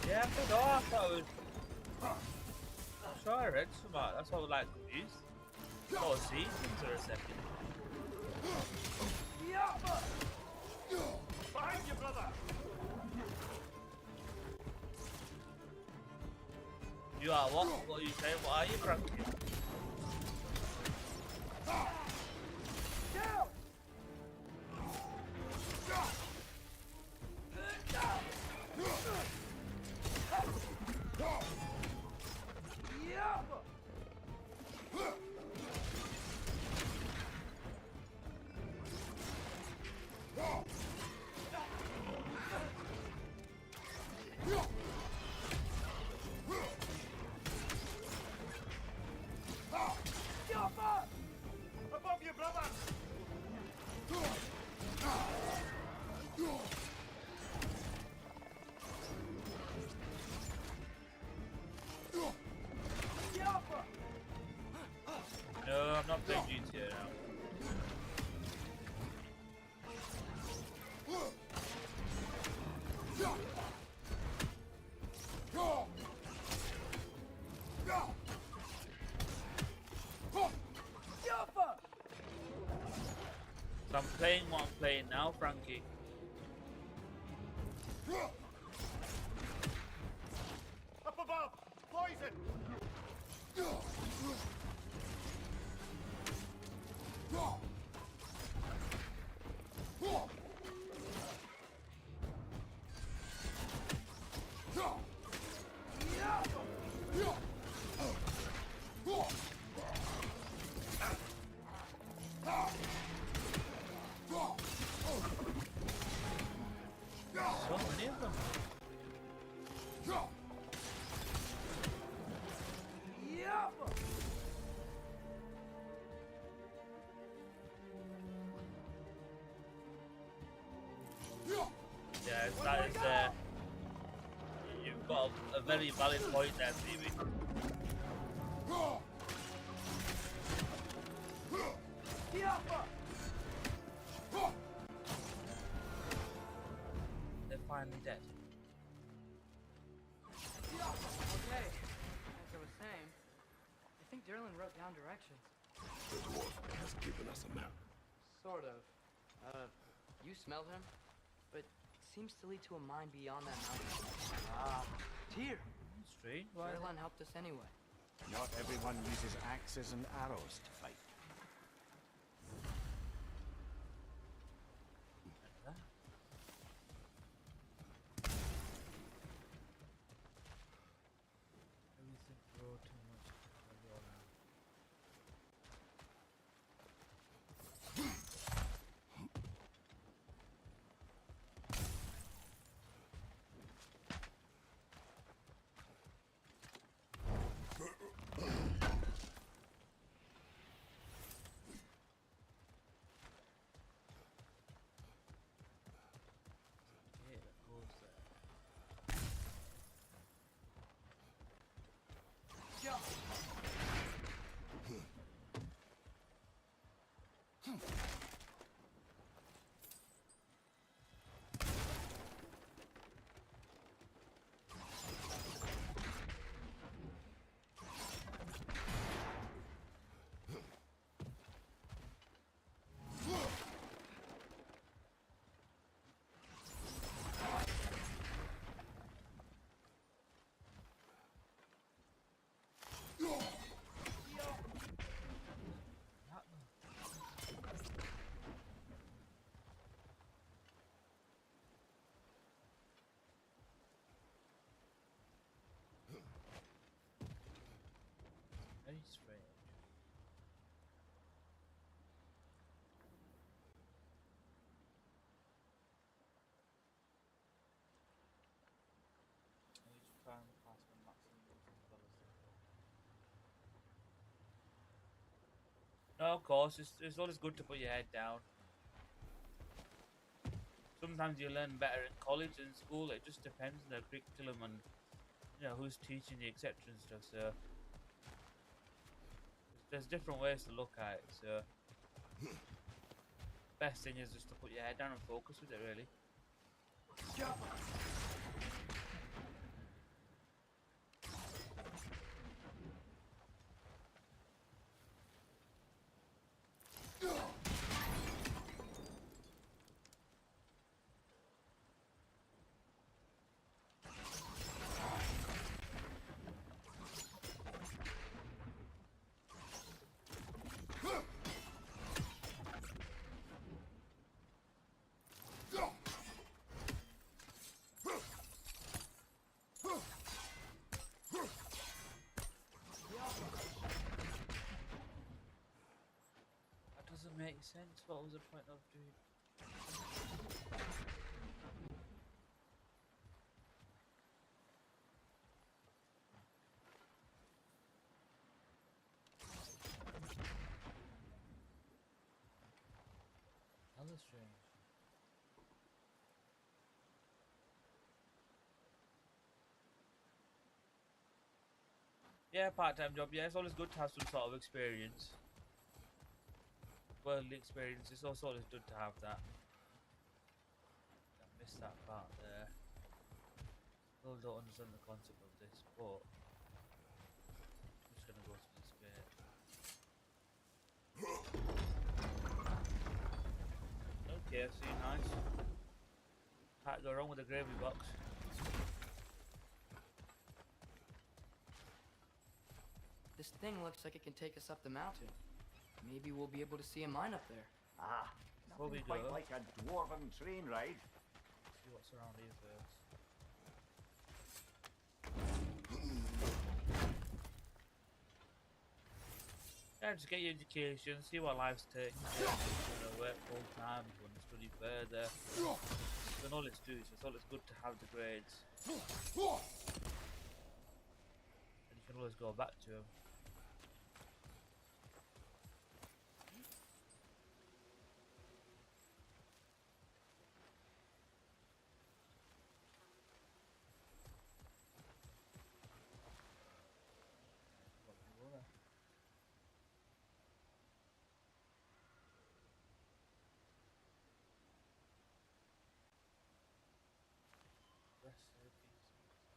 Yeah, I thought it was. I'm sure I read some of that. That's why I was like confused. I was seeing things for a second. Behind you, brother! You are what? What are you saying? What are you, Frankie? playing what I'm playing now, Frankie. Up above! Poison! So many of them. Yeah, that is you've got a very valid point there, Phoebe. They're finally dead. Okay, as I was saying, I think Derlin wrote down directions. The dwarf has given us a map. Sort of. You smelled him, but it seems to lead to a mine beyond that mountain. Tyr! Strange. Why? Derlin helped us anyway. Not everyone uses axes and arrows to fight. Everything grow too much. Yeah, that goes there. Very strange. I need to try and pass my maximum as well as no, of course, it's always good to put your head down. Sometimes you learn better in college and school. It just depends on the curriculum and who's teaching you, etc. and stuff. So there's different ways to look at it. So best thing is just to put your head down and focus with it, really. That doesn't make sense. What was the point of doing? Hella strange. Yeah, part-time job. Yeah, it's always good to have some sort of experience. Worldly experience. It's also always good to have that. I missed that part there. Still don't understand the concept of this, but I'm just gonna go to this bit. KFC, nice. Can't go wrong with a gravy box. This thing looks like it can take us up the mountain. Maybe we'll be able to see a mine up there. Ah, Before we nothing quite go, like a dwarven train ride. see what's around here first. Yeah, just get your education, see what life's taking you. Work full time, if you want to study further. Then all it's good, it's always good to have the grades. And you can always go back to them.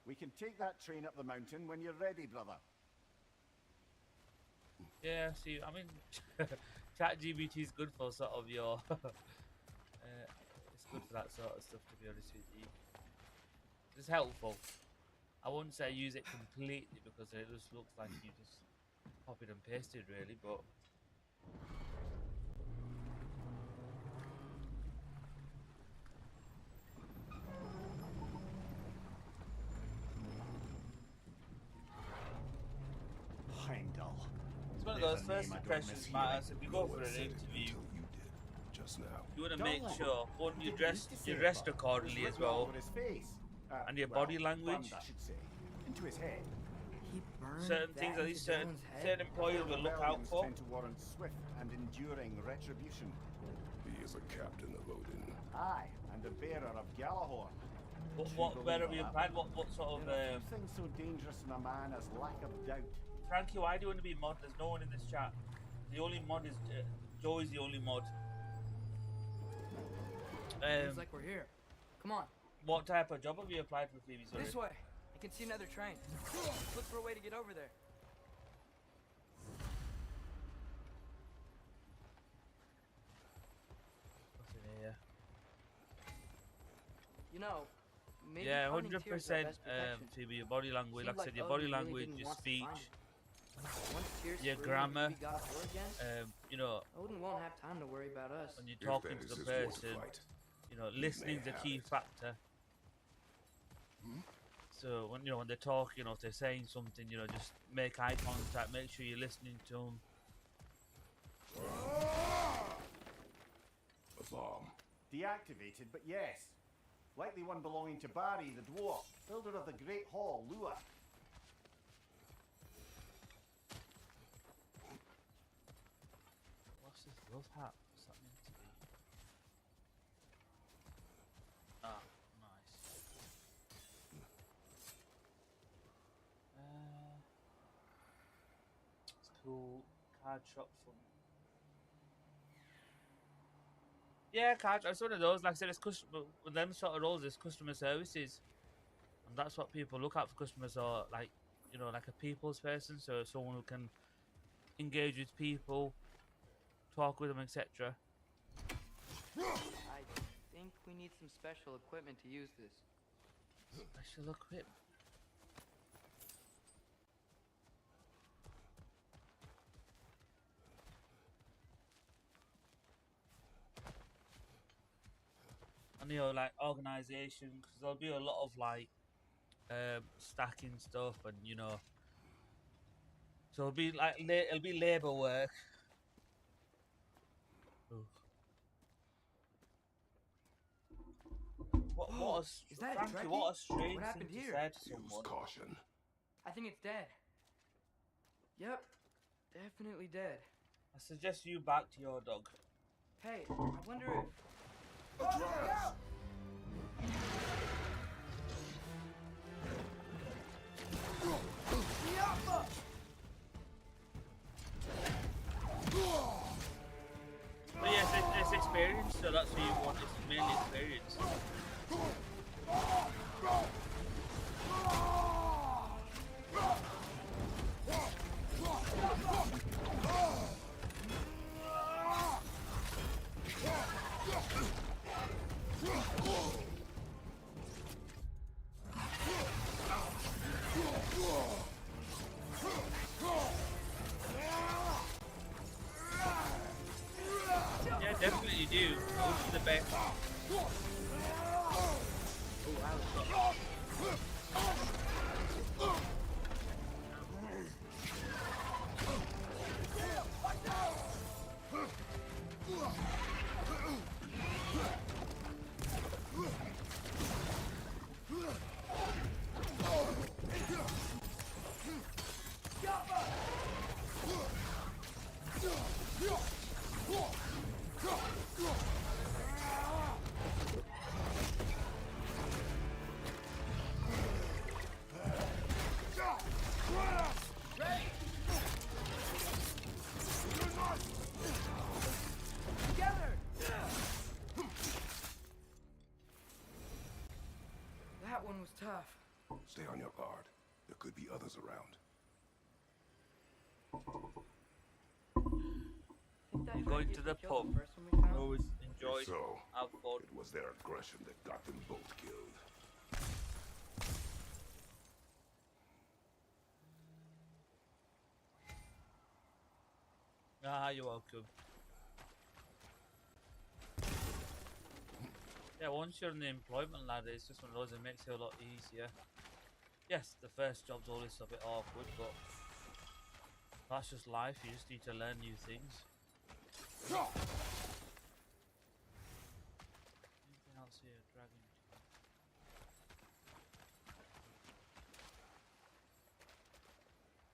We can take that train up the mountain when you're ready, brother. Yeah, see, I mean, ChatGPT is good for sort of your. It's good for that sort of stuff, to be honest with you. It's helpful. I wouldn't say use it completely because it just looks like you just copied and pasted, really, but. Heimdall. It's one of There's those a first name I don't impressions miss matters. hearing. If you No go one for an said it interview, until you did just now. you want to make Darling. sure one you Didn't dress, used to say you it, dressed but accordingly it was as written all well, over his face. and your Well, body language. burned, I should say, into his head. He burned Certain that things, at into least certain Dylan's head? certain employers will look out Rebellions for. tend to warrant swift and enduring retribution. He is a captain of Odin. Aye, and the bearer of Galahorn. What where have you applied? What sort of There are few things so dangerous in a man as lack of doubt. Frankie, why do you want to be mod? There's no one in this chat. The only mod is Joe is the only mod. Seems like we're here. Come on, What type of job have you applied for, Phoebe? Sorry. this way. I can see another train. Look for a way to get over there. What's in here? You know, maybe Yeah, finding 100%. Tears our best protection. Phoebe, your body language. Seemed Like I said, your Odin body really language, didn't your want us to speech. find him. Once Tears your free, grammar, we got her again, you know, Odin won't have time to worry about us. when you're If talking that to is the his war to person, fight, you know, listening's a have key it. factor. So when when they talk, if they're saying something, just make eye contact, make sure you're listening to them. A bomb. Deactivated, but yes. Likely one belonging to Barry, the dwarf, builder of the Great Hall, Lua. What's this love hat? What's that meant to be? Ah, nice. It's cool. Card shop fun. Yeah, card. It's one of those. Like I said, it's customer. With them sort of roles, it's customer services, and that's what people look at for customers. Or like, like a people's person, so someone who can engage with people, talk with them, etc. I think we need some special equipment to use this. Special equipment. And like organization, because there'll be a lot of like stacking stuff, and so it'll be like it'll be labor work. Oof. What a, Is that Frankie, Trekkie? what a strange What happened thing to here? say to Use someone. caution. I think it's dead. Yep, definitely dead. I suggest you back to your dog. Hey, I wonder if... But yes, it's experience, so that's what you want. It's mainly experience. Yeah, definitely you do. Those are the best. That one was tough. Stay on your guard. There could be others around. Going to the pub. Always enjoy. So, Have fun. it was their aggression that got them both killed. Ah, you're welcome. Yeah, once you're in the employment ladder, it's just one of those that makes it a lot easier. Yes, the first job's always a bit awkward, but that's just life. You just need to learn new things. Anything else here? Dragon.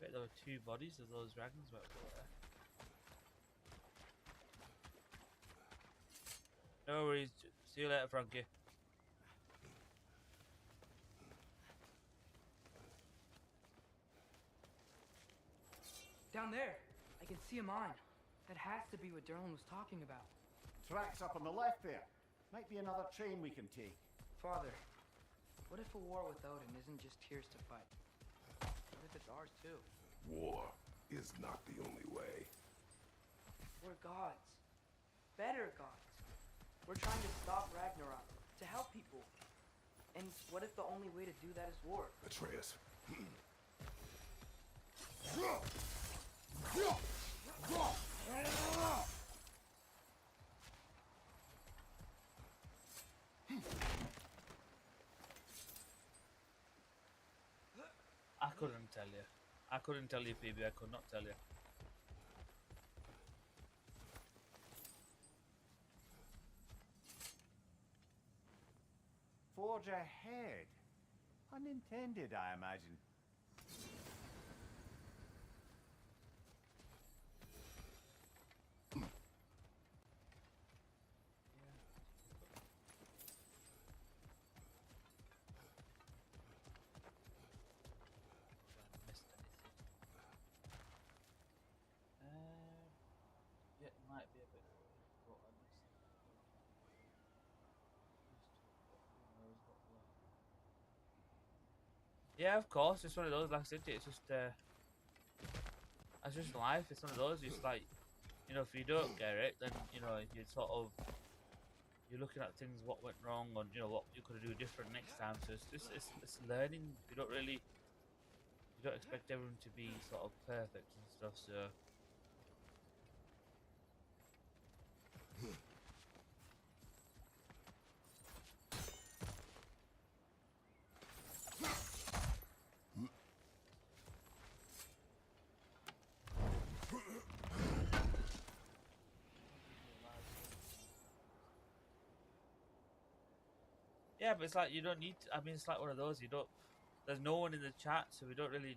Bet there were 2 bodies of those dragons back there. No worries. See you later, Frankie. Down there, I can see a mine. That has to be what Derlin was talking about. Tracks up on the left there. Might be another train we can take. Father, what if a war with Odin isn't just Tyr's to fight? What if it's ours too? War is not the only way. We're gods. Better gods. We're trying to stop Ragnarok, to help people. And what if the only way to do that is war? Atreus. I couldn't tell you. I couldn't tell you, Phoebe. I could not tell you. Forge ahead. Unintended, I imagine. Yeah, it might be a bit difficult. Yeah, of course. It's one of those. Like I said, it's just life. It's one of those. It's like, you know, if you don't get it, then you know you sort of you're looking at things, what went wrong, and you know what you could do different next time. So it's just it's learning. You don't expect everyone to be sort of perfect and stuff. So. Yeah, but it's like you don't need. I mean, it's like one of those. You don't. There's no one in the chat, so you don't really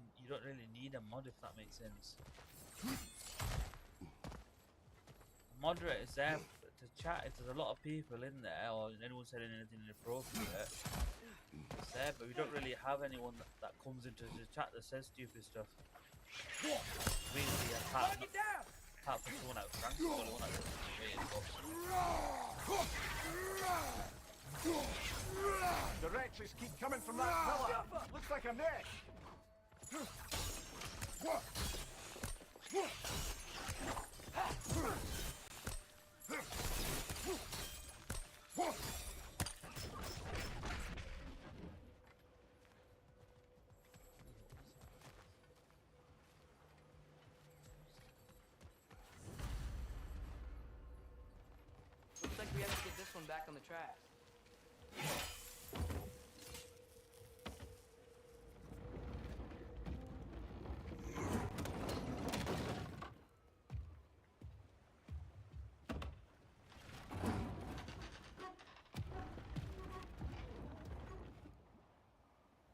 need a mod, if that makes sense. Moderator is there to chat if there's a lot of people in there, or anyone saying anything inappropriate. It's there, but we don't really have anyone that comes into the chat that says stupid stuff. Really, apart from someone out Frank's the only one that doesn't do it, but... Directions keep coming from that pillar. Looks like a neck. one back on the tracks.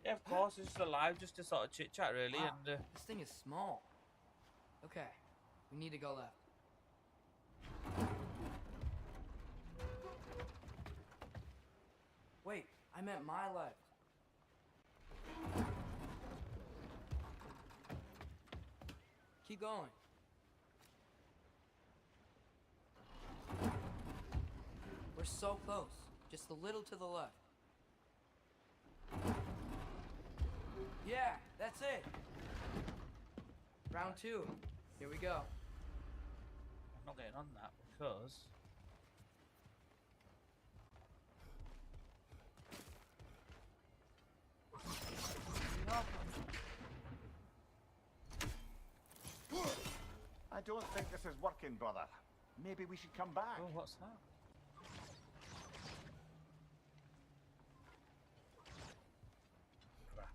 Yeah, of course, it's just alive, just to sort of chit chat, really. Wow, And this thing is small. Okay, we need to go left. Wait, I meant my left. Keep going. We're so close. Just a little to the left. Yeah, that's it. Round 2. Here we go. I'm not getting on that because I don't think this is working, brother. Maybe we should come back. oh, what's that? Crap.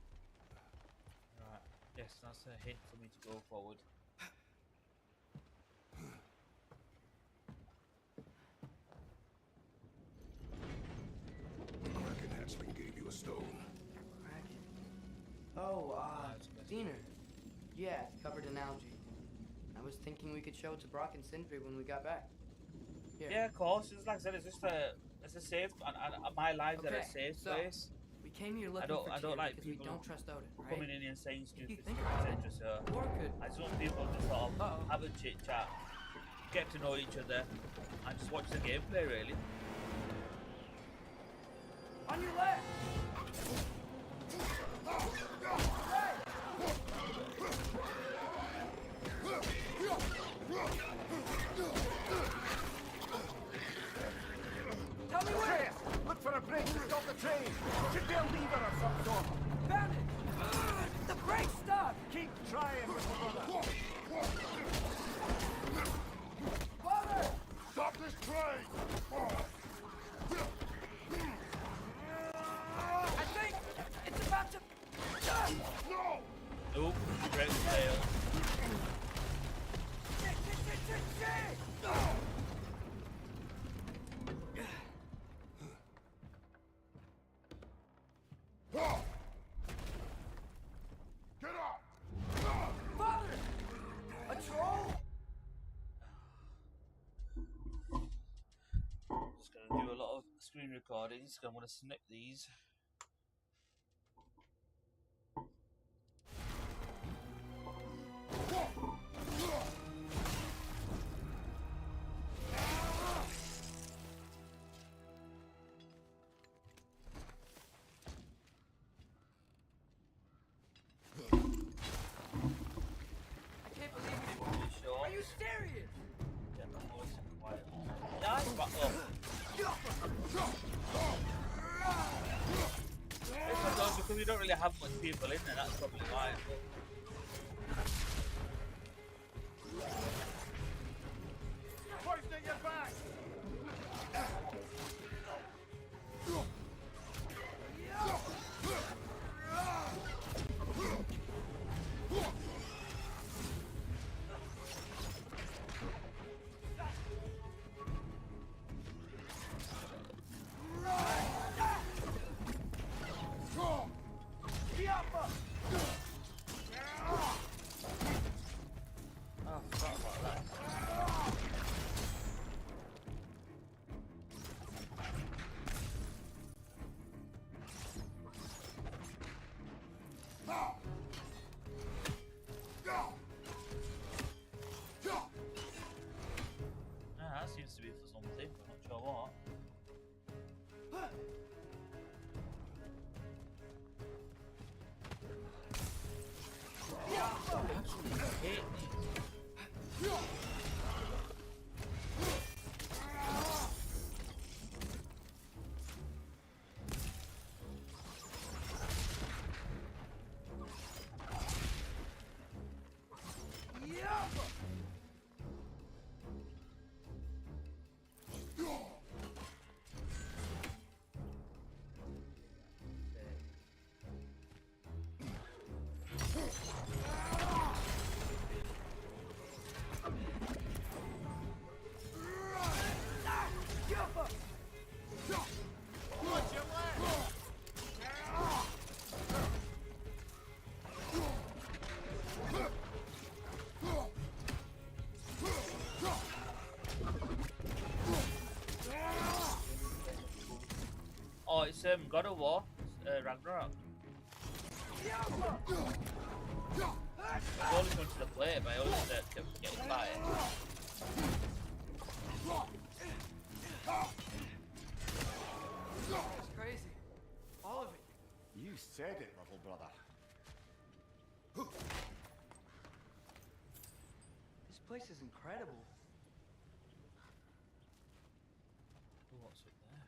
Right. Yes, that's a hint for me to go forward. The Kraken hatchling gave you a stone. Kraken. Oh, Diener. Yeah, it's covered in algae. I was thinking we could show it to Brock and Sindri when we got back. Here. Yeah, of course. It's like I said, it's just it's a safe, and my lives are a safe so, place. We came here looking I for don't Tyr like because we people don't trust Odin, right? coming in and saying If you stupid think stuff, about it, etc. So Thor could... I just want people to sort of Uh-oh. have a chit chat, get to know each other, and just watch the gameplay, really. On your left! Tell me where! Atreus, look for a brake to stop the train. Should be a lever of some sort. Found it! The brake stuck! Keep trying, little brother. Father! Stop this train! I think it's about to... No! Nope, great fail. Get up! Father! A troll? Just gonna do a lot of screen recordings, because I'm gonna snip these. I can't believe you didn't... Pretty sure. Are you serious? Get the voice quiet. Nice, but it's not because we don't really have much people in there, that's probably why. Poisoning your back! Oh, forgot about that. Yeah, that seems to be for something, I'm not sure what. Actually hit me. It's God of War, Ragnarok. I've only come to the play, but I always kept getting by it. It's crazy. All of it. You said it, little brother. This place is incredible. What's up there?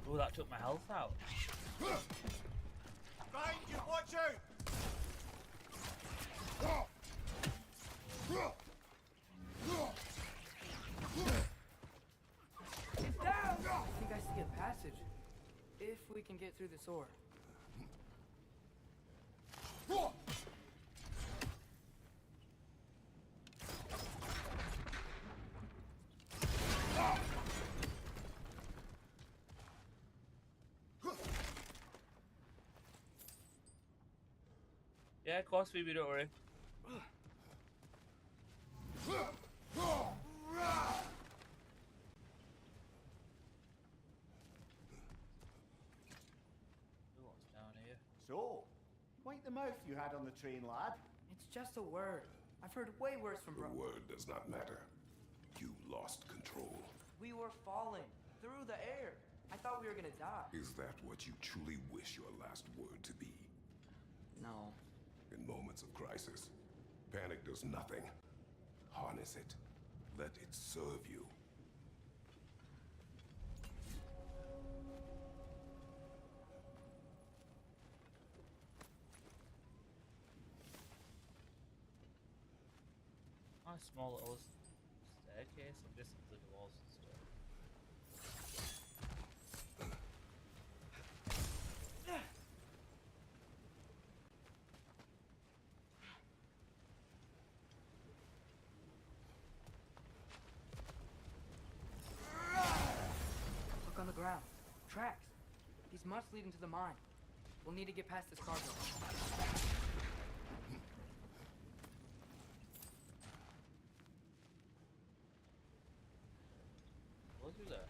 Oh, that took my health out. Find you, watch out! I think I see a passage. If we can get through this door. Yeah, of course, Phoebe, don't worry. What's down here? So, wipe the mouth you had on the train, lad. It's just a word. I've heard way worse from The bro. word does not matter. You lost control. We were falling through the air. I thought we were gonna die. Is that what you truly wish your last word to be? No. In moments of crisis, panic does nothing. Harness it. Let it serve you. Nice small little staircase. I'm guessing through the walls and stuff. Look on the ground. Tracks. These must lead into the mine. We'll need to get past this cargo. We'll do that.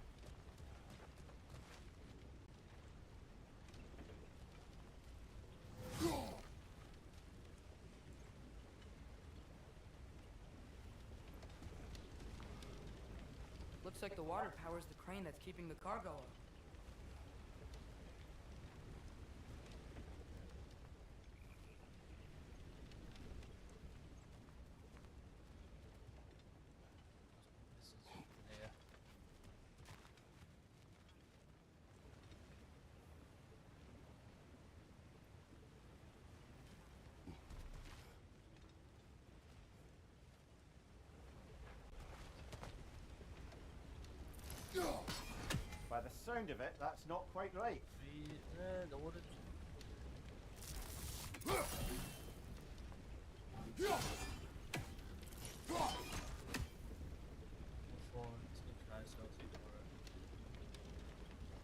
Looks like the water powers the crane that's keeping the cargo up. This is here. By the sound of it, that's not quite right. The water.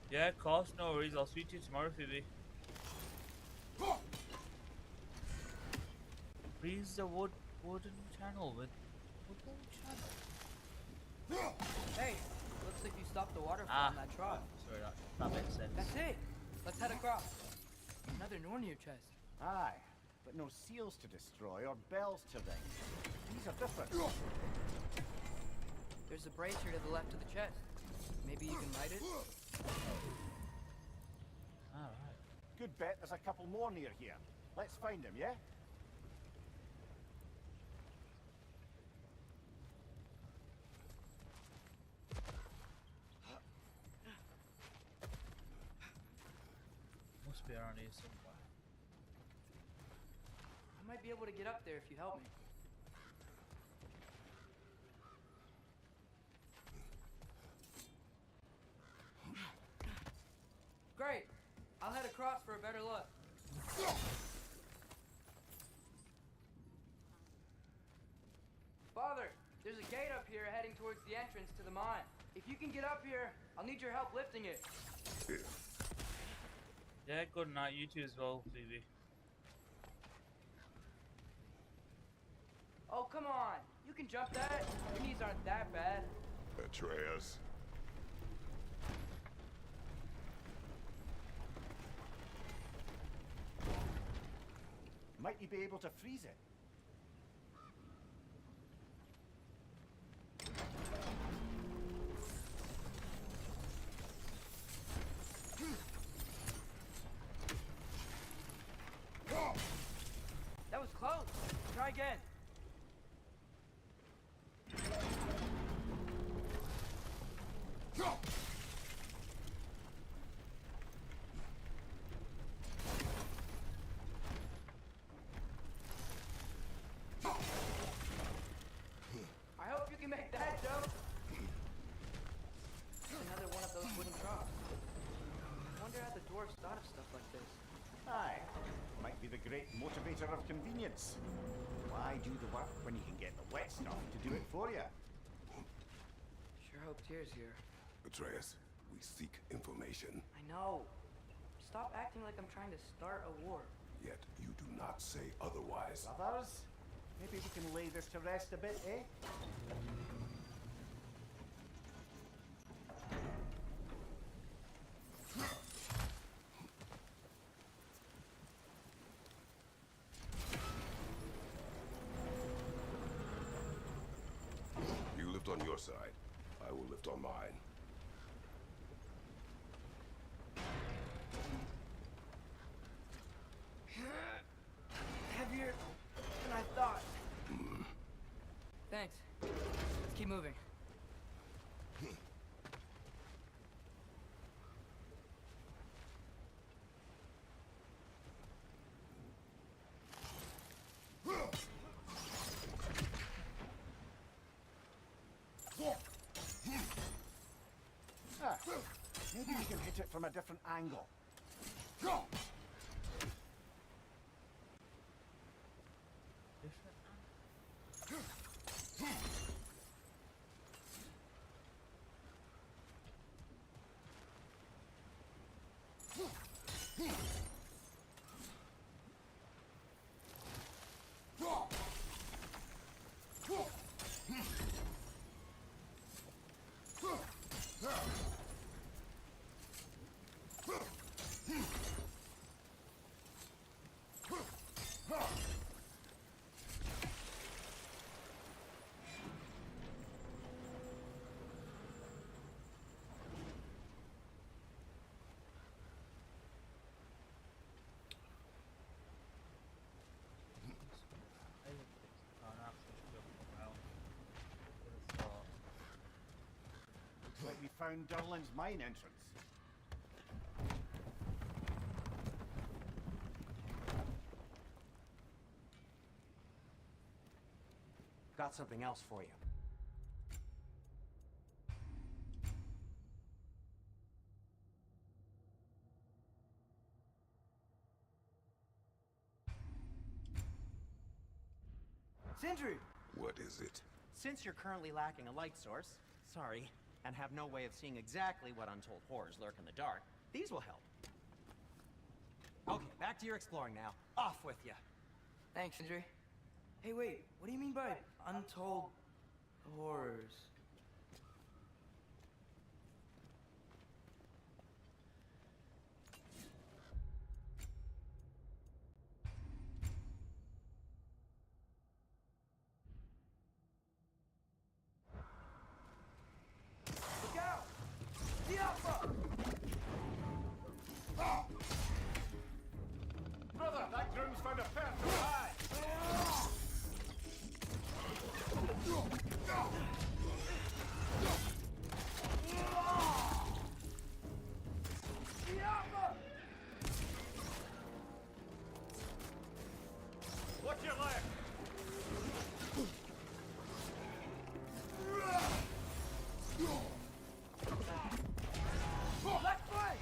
Yeah, of course, no worries. I'll speak to you tomorrow, Phoebe. Freeze the wooden channel with wooden channel. Hey, looks like you stopped the water Ah. from that trough. Sorry, that makes sense. That's it. Let's head across. Another Nornir chest. Aye, but no seals to destroy or bells to ring. These are different. There's a bracer to the left of the chest. Maybe you can light it? Alright. Good bet there's a couple more near here. Let's find them, yeah? Must be around here somewhere. I might be able to get up there if you help me. across for a better look. Father, there's a gate up here heading towards the entrance to the mine. If you can get up here, I'll need your help lifting it. Yeah, good night. You too as well, Phoebe. Oh, come on. You can jump that. Your knees aren't that bad. Atreus. Might you be able to freeze it? That was close. Try again. I hope you can make that jump. Another one of those wooden troughs. I wonder how the dwarves thought of stuff like this. Aye. Might be the great motivator of convenience. Why do the work when you can get the wet stuff to do it for you? Sure hope Tyr's here. Atreus, we seek information. I know. Stop acting like I'm trying to start a war. Yet you do not say otherwise. Brothers, maybe we can lay this to rest a bit, eh? You lift on your side. I will lift on mine. Heavier than I thought. Thanks. Let's keep moving. Ah, maybe we can hit it from a different angle. Looks like we found Durlin's mine entrance. Got something else for you. Sindri! What is it? Since you're currently lacking a light source, sorry, and have no way of seeing exactly what untold horrors lurk in the dark, these will help. Okay, back to your exploring now. Off with you. Thanks, Sindri. Hey, wait. What do you mean by untold horrors? Look out! The Alpha! Brother, that groom's found a path to hide! The Alpha! Watch your left! Left foot!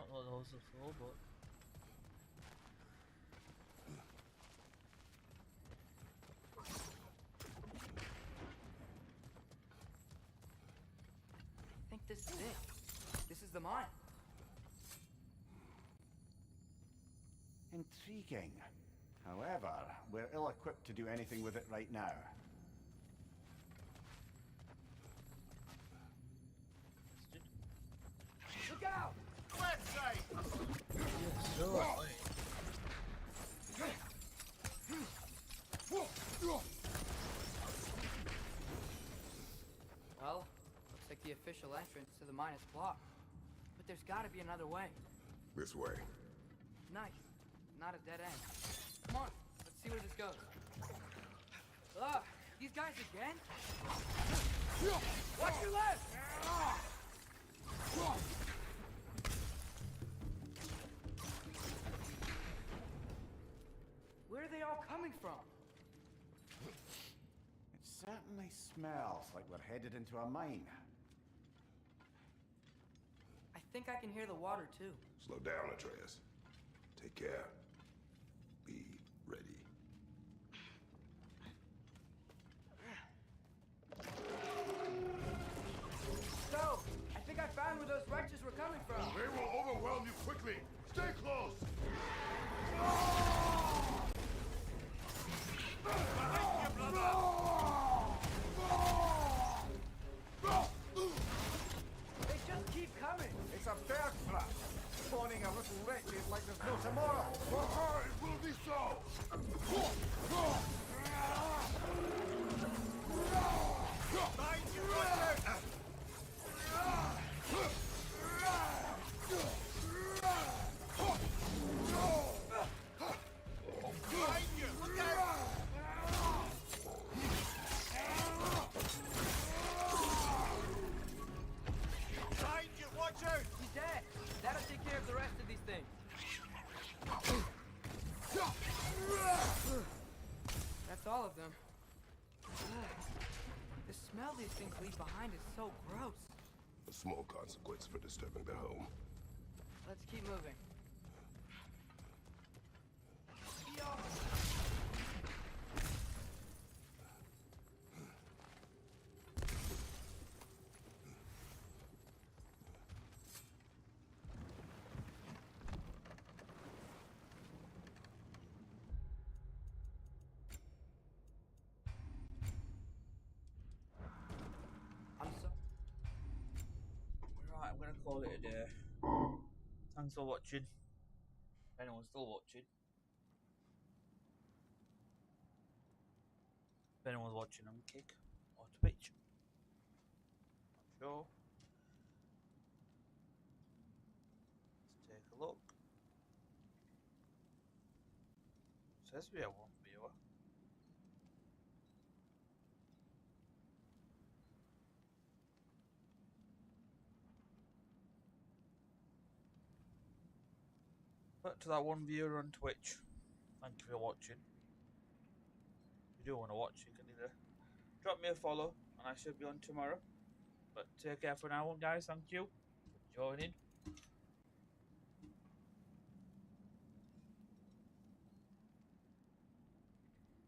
don't know what those are for, but. I think this is it. This is the mine. Intriguing. However, we're ill-equipped to do anything with it right now. Look out! Left side! Well, looks like the official entrance to the mine is blocked. But there's gotta be another way. This way. Nice. Not a dead end. Come on, let's see where this goes. Ugh, these guys again? Watch your left! Where are they all coming from? It certainly smells like we're headed into a mine. I think I can hear the water too. Slow down, Atreus. Take care. Be ready. So, I think I found where those wretches were coming from. They will overwhelm you quickly. Stay close. They just keep coming. It's a bear trap! Spawning a little wretches like there's no tomorrow! It will be so. Mind you, watch out! Behind you! Look out! Behind you! Watch out! He's dead. That'll take care of the rest of these things. That's all of them. The smell these things leave behind is so gross. A small consequence for disturbing their home. Let's keep moving. I'm so. Right, I'm gonna call it a day. Thanks for watching. If anyone's still watching. If anyone's watching on Kick or Twitch. Not sure. Let's take a look. Says we have one viewer. But to that one viewer on Twitch, thank you for watching. If you do want to watch, you can either drop me a follow and I should be on tomorrow. But take care for now, guys. Thank you for joining.